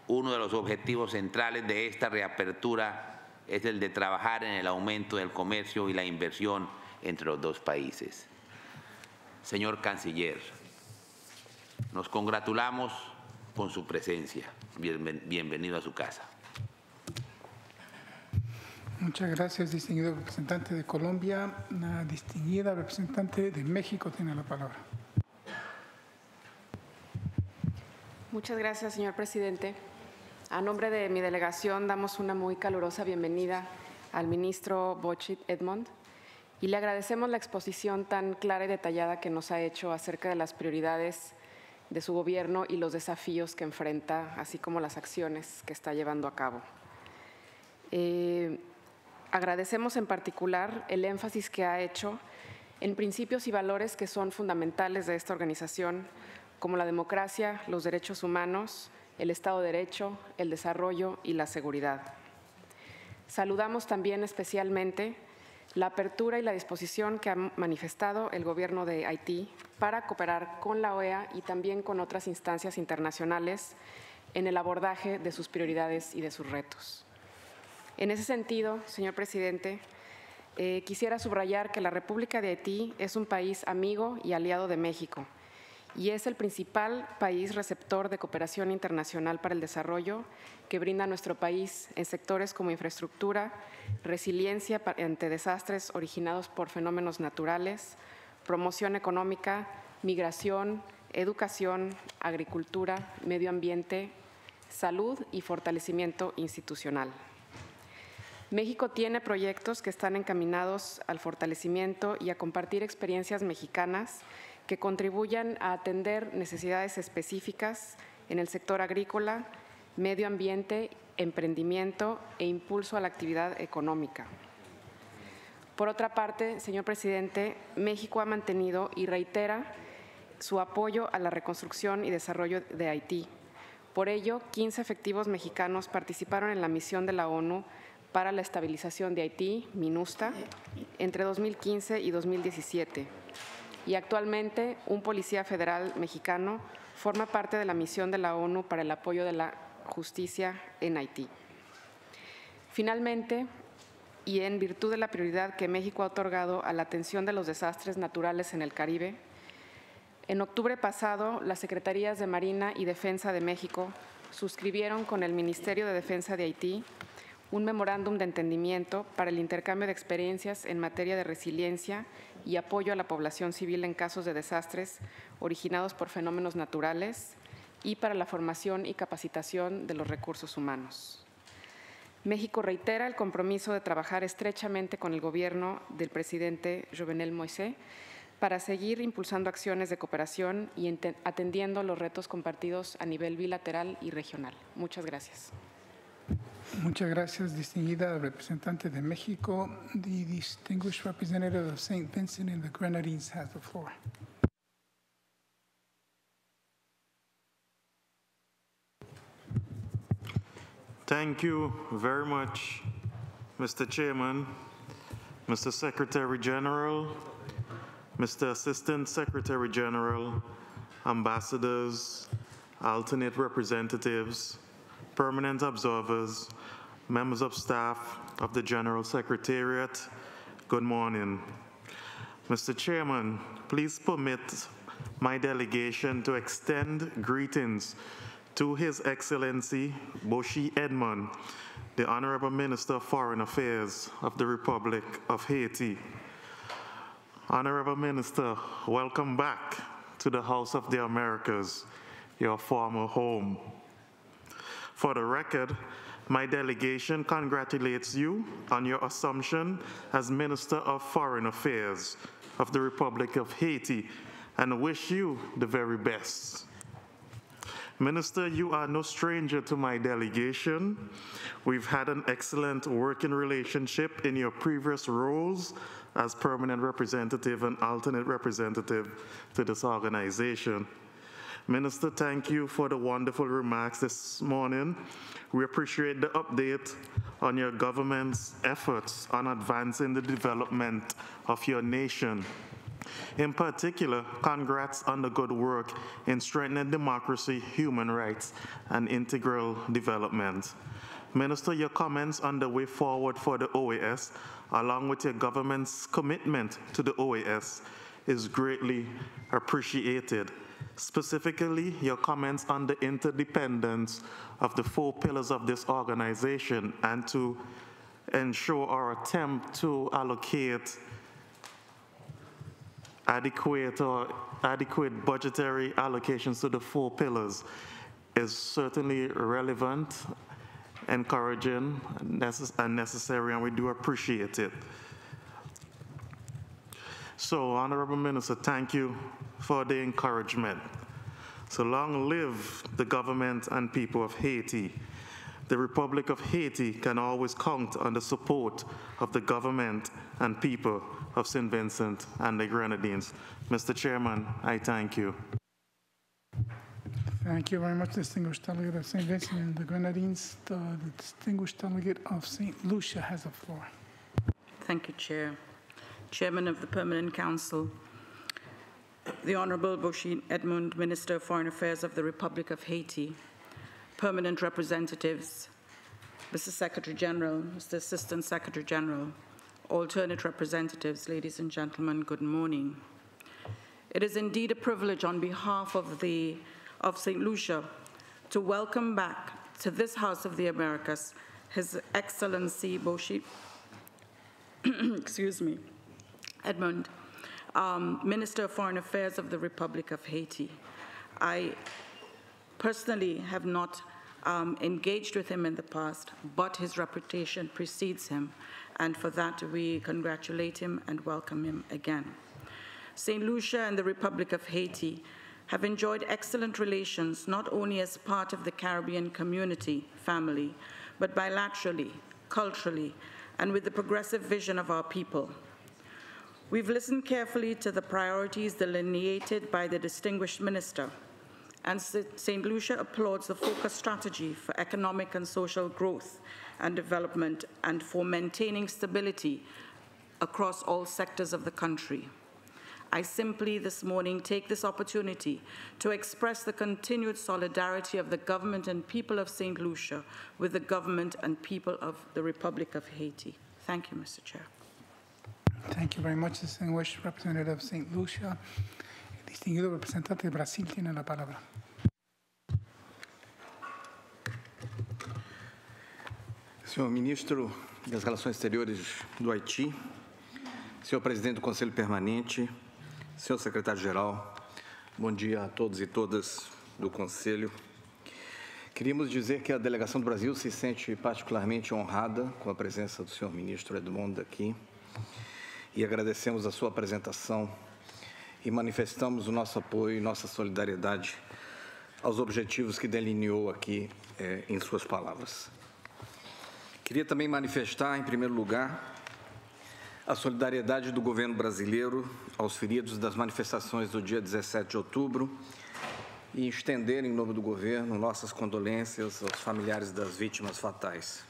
Uno de los objetivos centrales de esta reapertura es el de trabajar en el aumento del comercio y la inversión entre los dos países. Señor Canciller, nos congratulamos con su presencia. Bienvenido a su casa. Muchas gracias, distinguido representante de Colombia. La distinguida representante de México tiene la palabra. Muchas gracias, señor presidente. A nombre de mi delegación damos una muy calurosa bienvenida al ministro Bochit Edmond y le agradecemos la exposición tan clara y detallada que nos ha hecho acerca de las prioridades de su gobierno y los desafíos que enfrenta, así como las acciones que está llevando a cabo. Agradecemos en particular el énfasis que ha hecho en principios y valores que son fundamentales de esta organización, como la democracia, los derechos humanos, el Estado de Derecho, el desarrollo y la seguridad. Saludamos también especialmente la apertura y la disposición que ha manifestado el Gobierno de Haití para cooperar con la OEA y también con otras instancias internacionales en el abordaje de sus prioridades y de sus retos. En ese sentido, señor presidente, quisiera subrayar que la República de Haití es un país amigo y aliado de México y es el principal país receptor de cooperación internacional para el desarrollo que brinda a nuestro país en sectores como infraestructura, resiliencia ante desastres originados por fenómenos naturales, promoción económica, migración, educación, agricultura, medio ambiente, salud y fortalecimiento institucional. México tiene proyectos que están encaminados al fortalecimiento y a compartir experiencias mexicanas que contribuyan a atender necesidades específicas en el sector agrícola, medio ambiente, emprendimiento e impulso a la actividad económica. Por otra parte, señor presidente, México ha mantenido y reitera su apoyo a la reconstrucción y desarrollo de Haití. Por ello, 15 efectivos mexicanos participaron en la misión de la ONU para la estabilización de Haití, MINUSTA, entre 2015 y 2017. Y actualmente un policía federal mexicano forma parte de la misión de la ONU para el apoyo de la justicia en Haití. Finalmente, y en virtud de la prioridad que México ha otorgado a la atención de los desastres naturales en el Caribe, en octubre pasado las Secretarías de Marina y Defensa de México suscribieron con el Ministerio de Defensa de Haití un memorándum de entendimiento para el intercambio de experiencias en materia de resiliencia y apoyo a la población civil en casos de desastres originados por fenómenos naturales y para la formación y capacitación de los recursos humanos. México reitera el compromiso de trabajar estrechamente con el gobierno del presidente Jovenel Moïse para seguir impulsando acciones de cooperación y atendiendo los retos compartidos a nivel bilateral y regional. Muchas gracias. Muchas gracias, distinguida representante de México. The distinguished representative of St. Vincent and the Grenadines has the floor. Thank you very much, Mr. Chairman, Mr. Secretary General, Mr. Assistant Secretary General, ambassadors, alternate representatives, permanent observers, members of staff of the General Secretariat, good morning. Mr. Chairman, please permit my delegation to extend greetings to His Excellency Boshi Edmond, the Honorable Minister of Foreign Affairs of the Republic of Haiti. Honorable Minister, welcome back to the House of the Americas, your former home. For the record, my delegation congratulates you on your assumption as Minister of Foreign Affairs of the Republic of Haiti and wish you the very best. Minister, you are no stranger to my delegation. We've had an excellent working relationship in your previous roles as permanent representative and alternate representative to this organization. Minister, thank you for the wonderful remarks this morning. We appreciate the update on your government's efforts on advancing the development of your nation. In particular, congrats on the good work in strengthening democracy, human rights, and integral development. Minister, your comments on the way forward for the OAS, along with your government's commitment to the OAS, is greatly appreciated. Specifically, your comments on the interdependence of the 4 pillars of this organization and to ensure our attempt to allocate adequate budgetary allocations to the 4 pillars is certainly relevant, encouraging, and necessary, and we do appreciate it. So, Honorable Minister, thank you for the encouragement. So long live the government and people of Haiti. The Republic of Haiti can always count on the support of the government and people of St. Vincent and the Grenadines. Mr. Chairman, I thank you. Thank you very much, distinguished delegate of St. Vincent and the Grenadines. The distinguished delegate of St. Lucia has the floor. Thank you, Chair. Chairman of the Permanent Council, the Honorable Boshi Edmond, Minister of Foreign Affairs of the Republic of Haiti, permanent representatives, Mr. Secretary General, Mr. Assistant Secretary General, alternate representatives, ladies and gentlemen, good morning. It is indeed a privilege on behalf of St. Lucia to welcome back to this House of the Americas His Excellency Boshi Edmond, Minister of Foreign Affairs of the Republic of Haiti. I personally have not engaged with him in the past, but his reputation precedes him, and for that we congratulate him and welcome him again. St. Lucia and the Republic of Haiti have enjoyed excellent relations not only as part of the Caribbean community family, but bilaterally, culturally, and with the progressive vision of our people. We've listened carefully to the priorities delineated by the distinguished minister, and St. Lucia applauds the focused strategy for economic and social growth and development and for maintaining stability across all sectors of the country. I simply this morning take this opportunity to express the continued solidarity of the government and people of St. Lucia with the government and people of the Republic of Haiti. Thank you, Mr. Chair. Thank you very much, distinguished representative of St. Lucia. El distinguido representante de Brasil tiene la palabra. Senhor Ministro das Relações Exteriores do Haiti, senhor Presidente do Conselho Permanente, senhor Secretário-Geral, bom dia a todos e todas do Conselho. Queríamos dizer que a delegação do Brasil se sente particularmente honrada com a presença do senhor Ministro Edmond aqui e agradecemos a sua apresentação e manifestamos o nosso apoio e nossa solidariedade aos objetivos que delineou aqui em suas palavras. Queria também manifestar, em primeiro lugar, a solidariedade do governo brasileiro aos feridos das manifestações do dia 17 de outubro e estender, em nome do governo, nossas condolências aos familiares das vítimas fatais.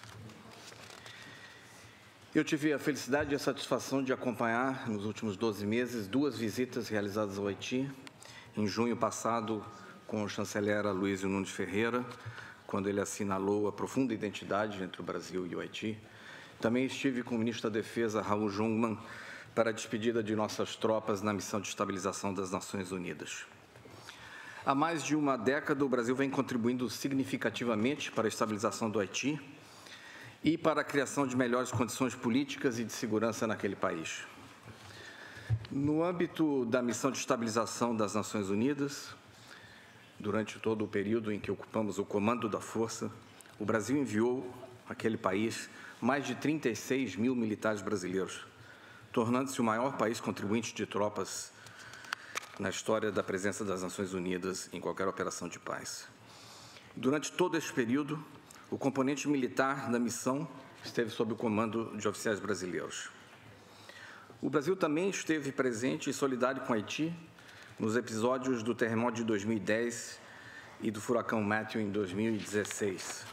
Eu tive a felicidade e a satisfação de acompanhar, nos últimos 12 meses, 2 visitas realizadas ao Haiti. Em junho passado, com o chanceler Aloysio Nunes Ferreira, quando ele assinalou a profunda identidade entre o Brasil e o Haiti. Também estive com o ministro da Defesa, Raul Jungmann, para a despedida de nossas tropas na missão de estabilização das Nações Unidas. Há mais de uma década, o Brasil vem contribuindo significativamente para a estabilização do Haiti e para a criação de melhores condições políticas e de segurança naquele país. No âmbito da missão de estabilização das Nações Unidas, durante todo o período em que ocupamos o comando da força, o Brasil enviou àquele país mais de 36 mil militares brasileiros, tornando-se o maior país contribuinte de tropas na história da presença das Nações Unidas em qualquer operação de paz. Durante todo esse período, o componente militar da missão esteve sob o comando de oficiais brasileiros. O Brasil também esteve presente e solidário com Haiti nos episódios do terremoto de 2010 e do furacão Matthew em 2016.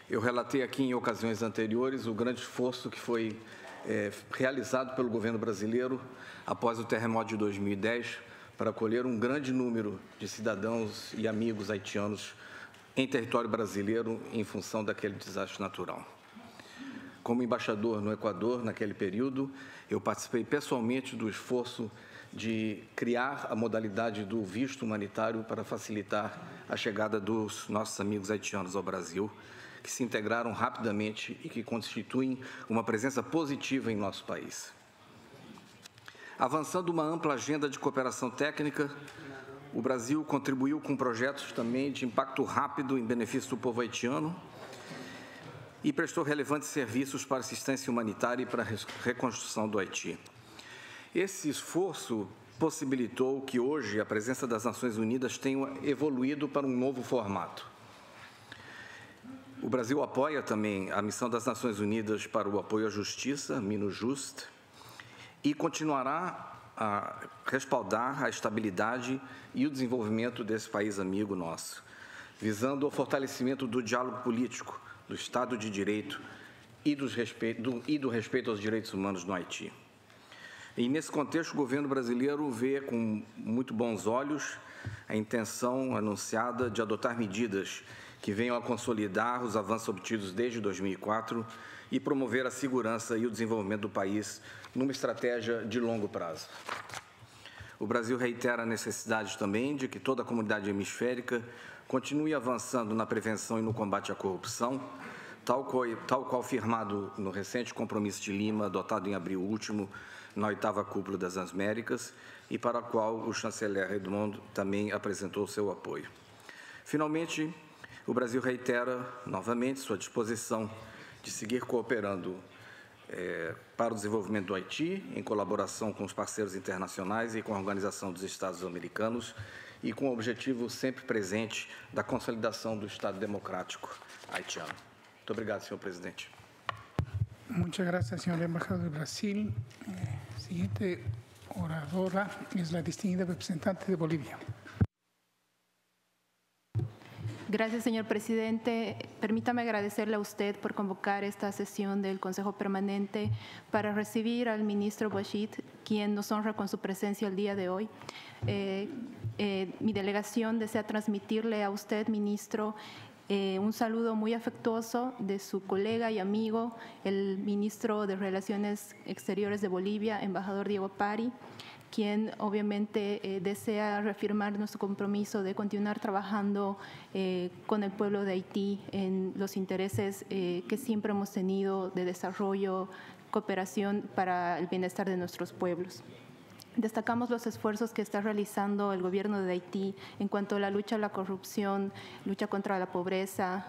Eu relatei aqui em ocasiões anteriores o grande esforço que foi realizado pelo governo brasileiro após o terremoto de 2010 para acolher um grande número de cidadãos e amigos haitianos em território brasileiro em função daquele desastre natural. Como embaixador no Equador, naquele período, eu participei pessoalmente do esforço de criar a modalidade do visto humanitário para facilitar a chegada dos nossos amigos haitianos ao Brasil, que se integraram rapidamente e que constituem uma presença positiva em nosso país. Avançando uma ampla agenda de cooperação técnica, o Brasil contribuiu com projetos também de impacto rápido em benefício do povo haitiano e prestou relevantes serviços para assistência humanitária e para a reconstrução do Haiti. Esse esforço possibilitou que hoje a presença das Nações Unidas tenha evoluído para um novo formato. O Brasil apoia também a missão das Nações Unidas para o apoio à justiça, MINUJUST, e continuará a respaldar a estabilidade e o desenvolvimento desse país amigo nosso, visando o fortalecimento do diálogo político, do Estado de Direito e do respeito aos direitos humanos no Haiti. E, nesse contexto, o governo brasileiro vê com muito bons olhos a intenção anunciada de adotar medidas que venham a consolidar os avanços obtidos desde 2004 e promover a segurança e o desenvolvimento do país numa estratégia de longo prazo. O Brasil reitera a necessidade também de que toda a comunidade hemisférica continue avançando na prevenção e no combate à corrupção, tal qual firmado no recente Compromisso de Lima, adotado em abril último, na 8ª Cúpula das Américas, e para a qual o chanceler Edmond também apresentou seu apoio. Finalmente, o Brasil reitera novamente sua disposição de seguir cooperando para o desenvolvimento do Haiti, em colaboração com os parceiros internacionais e com a Organização dos Estados Americanos, e com o objetivo sempre presente da consolidação do Estado democrático haitiano. Muito obrigado, senhor presidente. Muchas gracias, señor embajador de Brasil. Siguiente oradora es la distinguida representante de Bolivia. Gracias, señor presidente. Permítame agradecerle a usted por convocar esta sesión del Consejo Permanente para recibir al ministro Bashid, quien nos honra con su presencia el día de hoy. Mi delegación desea transmitirle a usted, ministro, un saludo muy afectuoso de su colega y amigo, el ministro de Relaciones Exteriores de Bolivia, embajador Diego Pari, quien obviamente desea reafirmar nuestro compromiso de continuar trabajando con el pueblo de Haití en los intereses que siempre hemos tenido de desarrollo, cooperación para el bienestar de nuestros pueblos. Destacamos los esfuerzos que está realizando el gobierno de Haití en cuanto a la lucha a la corrupción, lucha contra la pobreza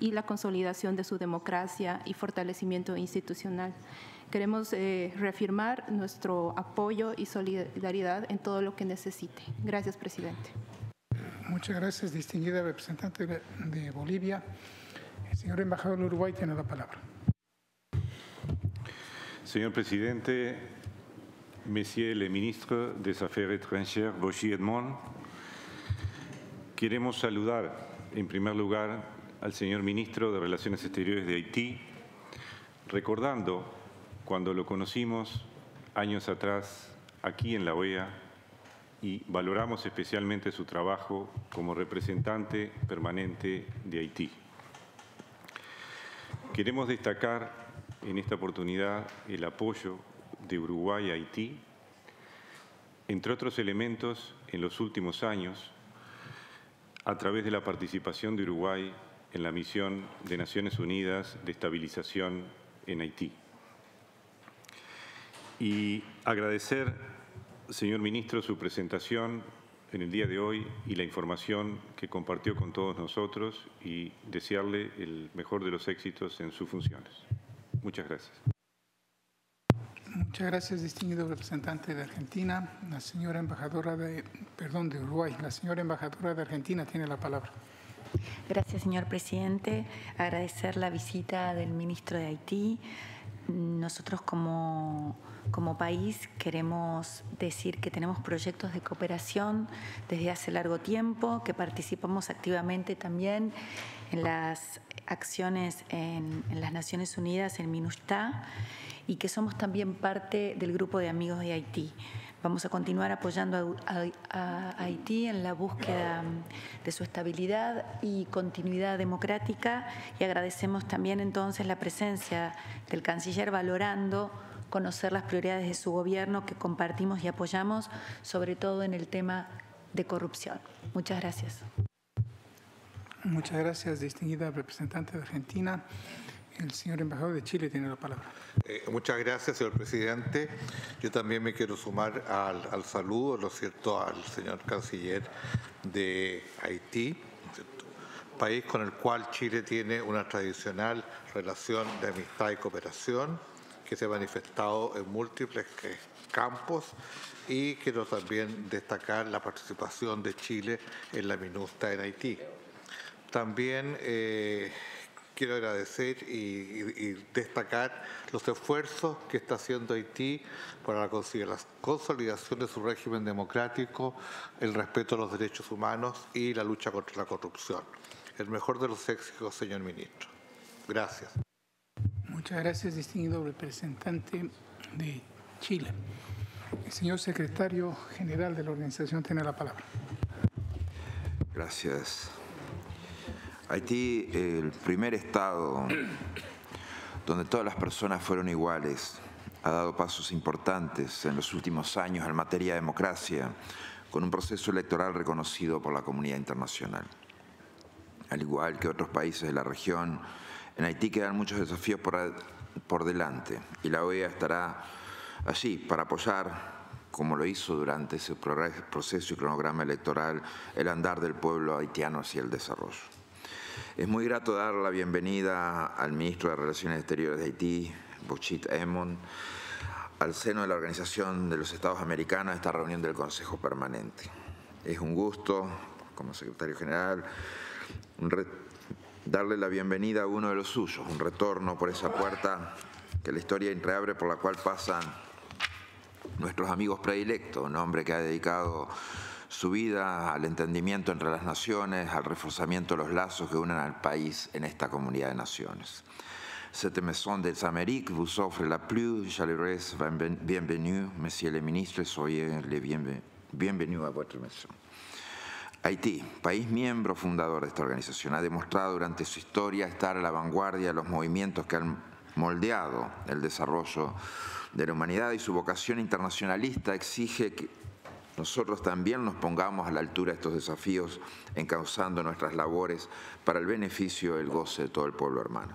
y la consolidación de su democracia y fortalecimiento institucional. Queremos reafirmar nuestro apoyo y solidaridad en todo lo que necesite. Gracias, presidente. Muchas gracias, distinguida representante de Bolivia. El señor embajador de Uruguay tiene la palabra. Señor presidente, Monsieur le ministre des Affaires étrangères, Boshi Edmond, queremos saludar en primer lugar al señor ministro de Relaciones Exteriores de Haití, recordando cuando lo conocimos años atrás aquí en la OEA y valoramos especialmente su trabajo como representante permanente de Haití. Queremos destacar en esta oportunidad el apoyo de Uruguay a Haití, entre otros elementos en los últimos años, a través de la participación de Uruguay en la misión de Naciones Unidas de estabilización en Haití. Y agradecer, señor ministro, su presentación en el día de hoy y la información que compartió con todos nosotros y desearle el mejor de los éxitos en sus funciones. Muchas gracias. Muchas gracias, distinguido representante de Argentina. La señora embajadora de Uruguay. La señora embajadora de Argentina tiene la palabra. Gracias, señor presidente. Agradecer la visita del ministro de Haití. Nosotros como país queremos decir que tenemos proyectos de cooperación desde hace largo tiempo, que participamos activamente también en las acciones en las Naciones Unidas, en MINUSTAH, y que somos también parte del grupo de amigos de Haití. Vamos a continuar apoyando a Haití en la búsqueda de su estabilidad y continuidad democrática, y agradecemos también entonces la presencia del canciller, valorando conocer las prioridades de su gobierno que compartimos y apoyamos, sobre todo en el tema de corrupción. Muchas gracias. Muchas gracias, distinguida representante de Argentina. El señor embajador de Chile tiene la palabra. Muchas gracias, señor presidente. Yo también me quiero sumar al saludo, ¿no es cierto?, al señor canciller de Haití, ¿no es cierto?, país con el cual Chile tiene una tradicional relación de amistad y cooperación que se ha manifestado en múltiples campos, y quiero también destacar la participación de Chile en la MINUSTAH en Haití. También quiero agradecer y destacar los esfuerzos que está haciendo Haití para la consolidación de su régimen democrático, el respeto a los derechos humanos y la lucha contra la corrupción. El mejor de los éxitos, señor ministro. Gracias. Muchas gracias, distinguido representante de Chile. El señor secretario general de la organización tiene la palabra. Gracias. Haití, el primer Estado donde todas las personas fueron iguales, ha dado pasos importantes en los últimos años en materia de democracia, con un proceso electoral reconocido por la comunidad internacional. Al igual que otros países de la región, en Haití quedan muchos desafíos por delante, y la OEA estará allí para apoyar, como lo hizo durante ese proceso y cronograma electoral, el andar del pueblo haitiano hacia el desarrollo. Es muy grato dar la bienvenida al ministro de Relaciones Exteriores de Haití, Boshi Edmond, al seno de la Organización de los Estados Americanos a esta reunión del Consejo Permanente. Es un gusto, como secretario general, darle la bienvenida a uno de los suyos, un retorno por esa puerta que la historia entreabre por la cual pasan nuestros amigos predilectos, un hombre que ha dedicado su vida al entendimiento entre las naciones, al reforzamiento de los lazos que unen al país en esta comunidad de naciones. Cette maison des Amériques vous offre la plus chaleureuse bienvenue, Monsieur le Ministre, soyez les bienvenus à votre maison. Haití, país miembro fundador de esta organización, ha demostrado durante su historia estar a la vanguardia de los movimientos que han moldeado el desarrollo de la humanidad, y su vocación internacionalista exige que nosotros también nos pongamos a la altura de estos desafíos, encauzando nuestras labores para el beneficio y el goce de todo el pueblo hermano.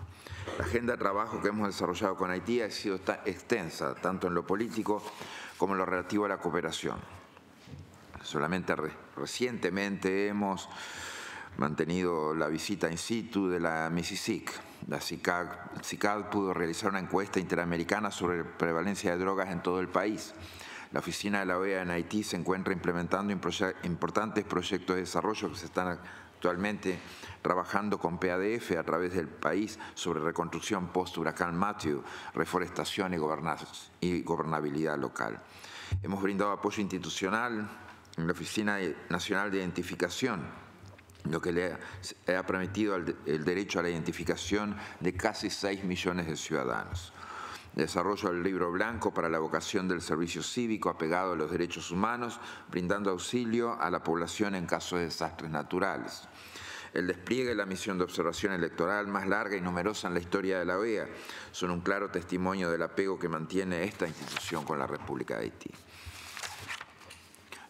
La agenda de trabajo que hemos desarrollado con Haití ha sido extensa, tanto en lo político como en lo relativo a la cooperación. Solamente recientemente hemos mantenido la visita in situ de la MISISIC. La CICAD pudo realizar una encuesta interamericana sobre prevalencia de drogas en todo el país. La oficina de la OEA en Haití se encuentra implementando importantes proyectos de desarrollo que se están actualmente trabajando con PADF a través del país sobre reconstrucción post-huracán Matthew, reforestación y gobernabilidad local. Hemos brindado apoyo institucional en la Oficina Nacional de Identificación, lo que le ha permitido el derecho a la identificación de casi 6 millones de ciudadanos. Desarrollo del libro blanco para la vocación del servicio cívico apegado a los derechos humanos, brindando auxilio a la población en caso de desastres naturales. El despliegue de la misión de observación electoral más larga y numerosa en la historia de la OEA son un claro testimonio del apego que mantiene esta institución con la República de Haití.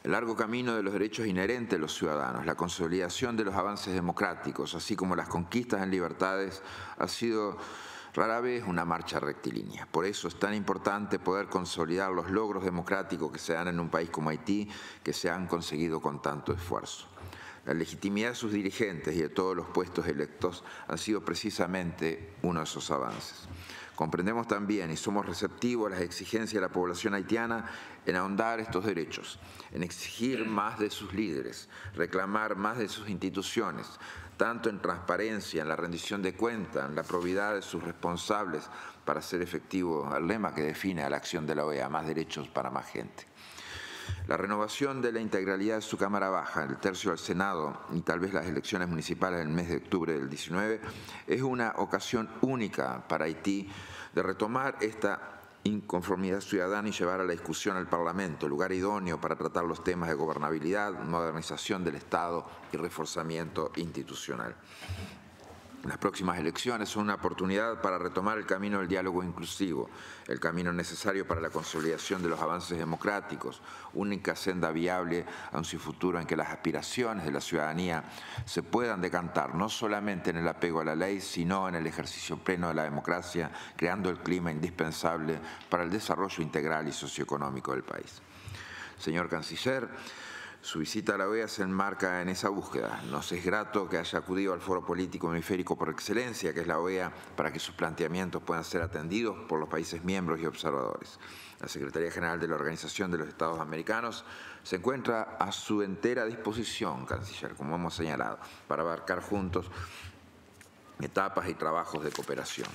El largo camino de los derechos inherentes de los ciudadanos, la consolidación de los avances democráticos, así como las conquistas en libertades, ha sido rara vez una marcha rectilínea. Por eso es tan importante poder consolidar los logros democráticos que se dan en un país como Haití, que se han conseguido con tanto esfuerzo. La legitimidad de sus dirigentes y de todos los puestos electos han sido precisamente uno de esos avances. Comprendemos también y somos receptivos a las exigencias de la población haitiana en ahondar estos derechos, en exigir más de sus líderes, reclamar más de sus instituciones, tanto en transparencia, en la rendición de cuentas, en la probidad de sus responsables para hacer efectivo el lema que define a la acción de la OEA, más derechos para más gente. La renovación de la integralidad de su Cámara Baja, el tercio del Senado y tal vez las elecciones municipales del mes de octubre del 19 es una ocasión única para Haití de retomar esta inconformidad ciudadana y llevar a la discusión al Parlamento, lugar idóneo para tratar los temas de gobernabilidad, modernización del Estado y reforzamiento institucional. Las próximas elecciones son una oportunidad para retomar el camino del diálogo inclusivo, el camino necesario para la consolidación de los avances democráticos, única senda viable a un futuro en que las aspiraciones de la ciudadanía se puedan decantar no solamente en el apego a la ley, sino en el ejercicio pleno de la democracia, creando el clima indispensable para el desarrollo integral y socioeconómico del país. Señor Canciller, su visita a la OEA se enmarca en esa búsqueda. Nos es grato que haya acudido al foro político hemisférico por excelencia, que es la OEA, para que sus planteamientos puedan ser atendidos por los países miembros y observadores. La Secretaría General de la Organización de los Estados Americanos se encuentra a su entera disposición, Canciller, como hemos señalado, para abarcar juntos etapas y trabajos de cooperación.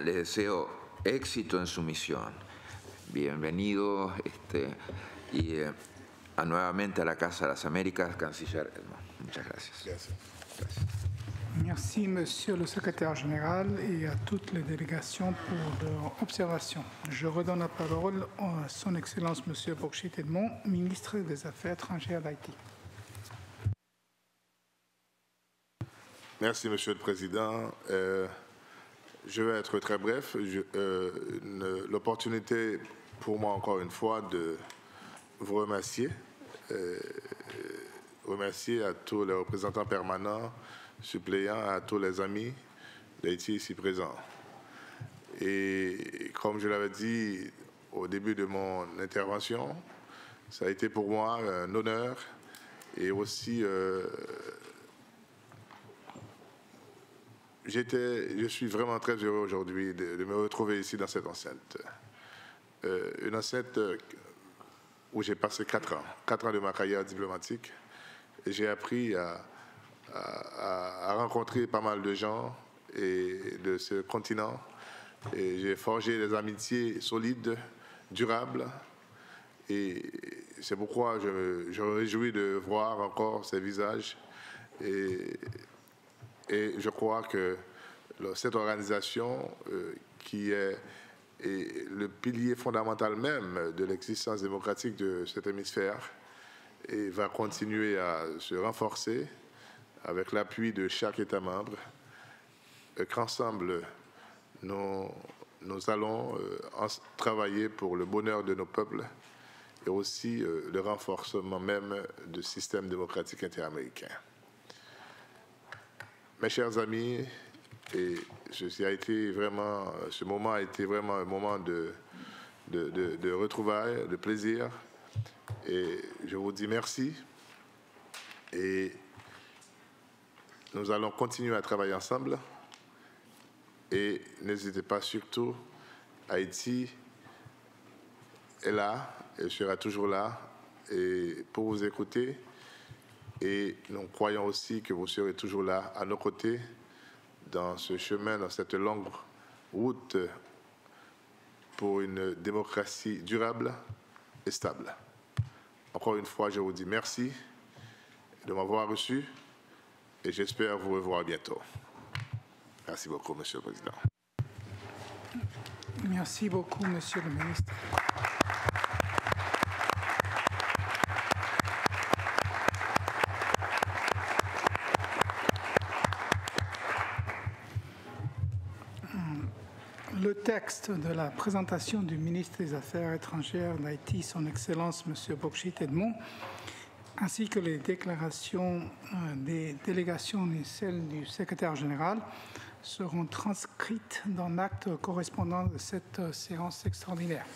Les deseo éxito en su misión. Bienvenido nuevamente a la Casa de las Américas, Canciller Edmond. Muchas gracias. Gracias. Merci, Monsieur le Secrétaire général, et à toutes les délégations pour leur observation. Je redonne la parole à Son Excellence Monsieur Bourchit Edmond, ministre des Affaires étrangères d'Haïti. Merci, Monsieur le Président. Je vais être très bref. L'opportunité pour moi, encore une fois, de vous remercier. Remercier à tous les représentants permanents, suppléants, à tous les amis d'Haïti ici présents. Et comme je l'avais dit au début de mon intervention, ça a été pour moi un honneur et aussi je suis vraiment très heureux aujourd'hui de me retrouver ici dans cette enceinte. Une enceinte où j'ai passé 4 ans de ma carrière diplomatique. Et j'ai appris à rencontrer pas mal de gens de ce continent. Et j'ai forgé des amitiés solides, durables. Et c'est pourquoi je me réjouis de voir encore ces visages. Et je crois que cette organisation qui est le pilier fondamental même de l'existence démocratique de cet hémisphère et va continuer à se renforcer avec l'appui de chaque État membre, qu'ensemble nous allons travailler pour le bonheur de nos peuples et aussi le renforcement même du système démocratique interaméricain. Mes chers amis, et ce moment a été vraiment un moment de retrouvailles, de plaisir. Et je vous dis merci. Et Nous allons continuer à travailler ensemble et n'hésitez pas surtout, Haïti est là, elle sera toujours là et pour vous écouter et nous croyons aussi que vous serez toujours là à nos côtés dans ce chemin, dans cette longue route pour une démocratie durable et stable. Encore une fois, je vous dis merci de m'avoir reçu et j'espère vous revoir bientôt. Merci beaucoup, Monsieur le Président. Merci beaucoup, Monsieur le ministre. Le texte de la présentation du ministre des Affaires étrangères d'Haïti, son Excellence M. Bokshitt Edmond, ainsi que les déclarations des délégations et celles du secrétaire général seront transcrites dans l'acte correspondant de cette séance extraordinaire.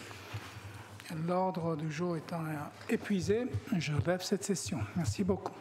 L'ordre du jour étant épuisé, je lève cette session. Merci beaucoup.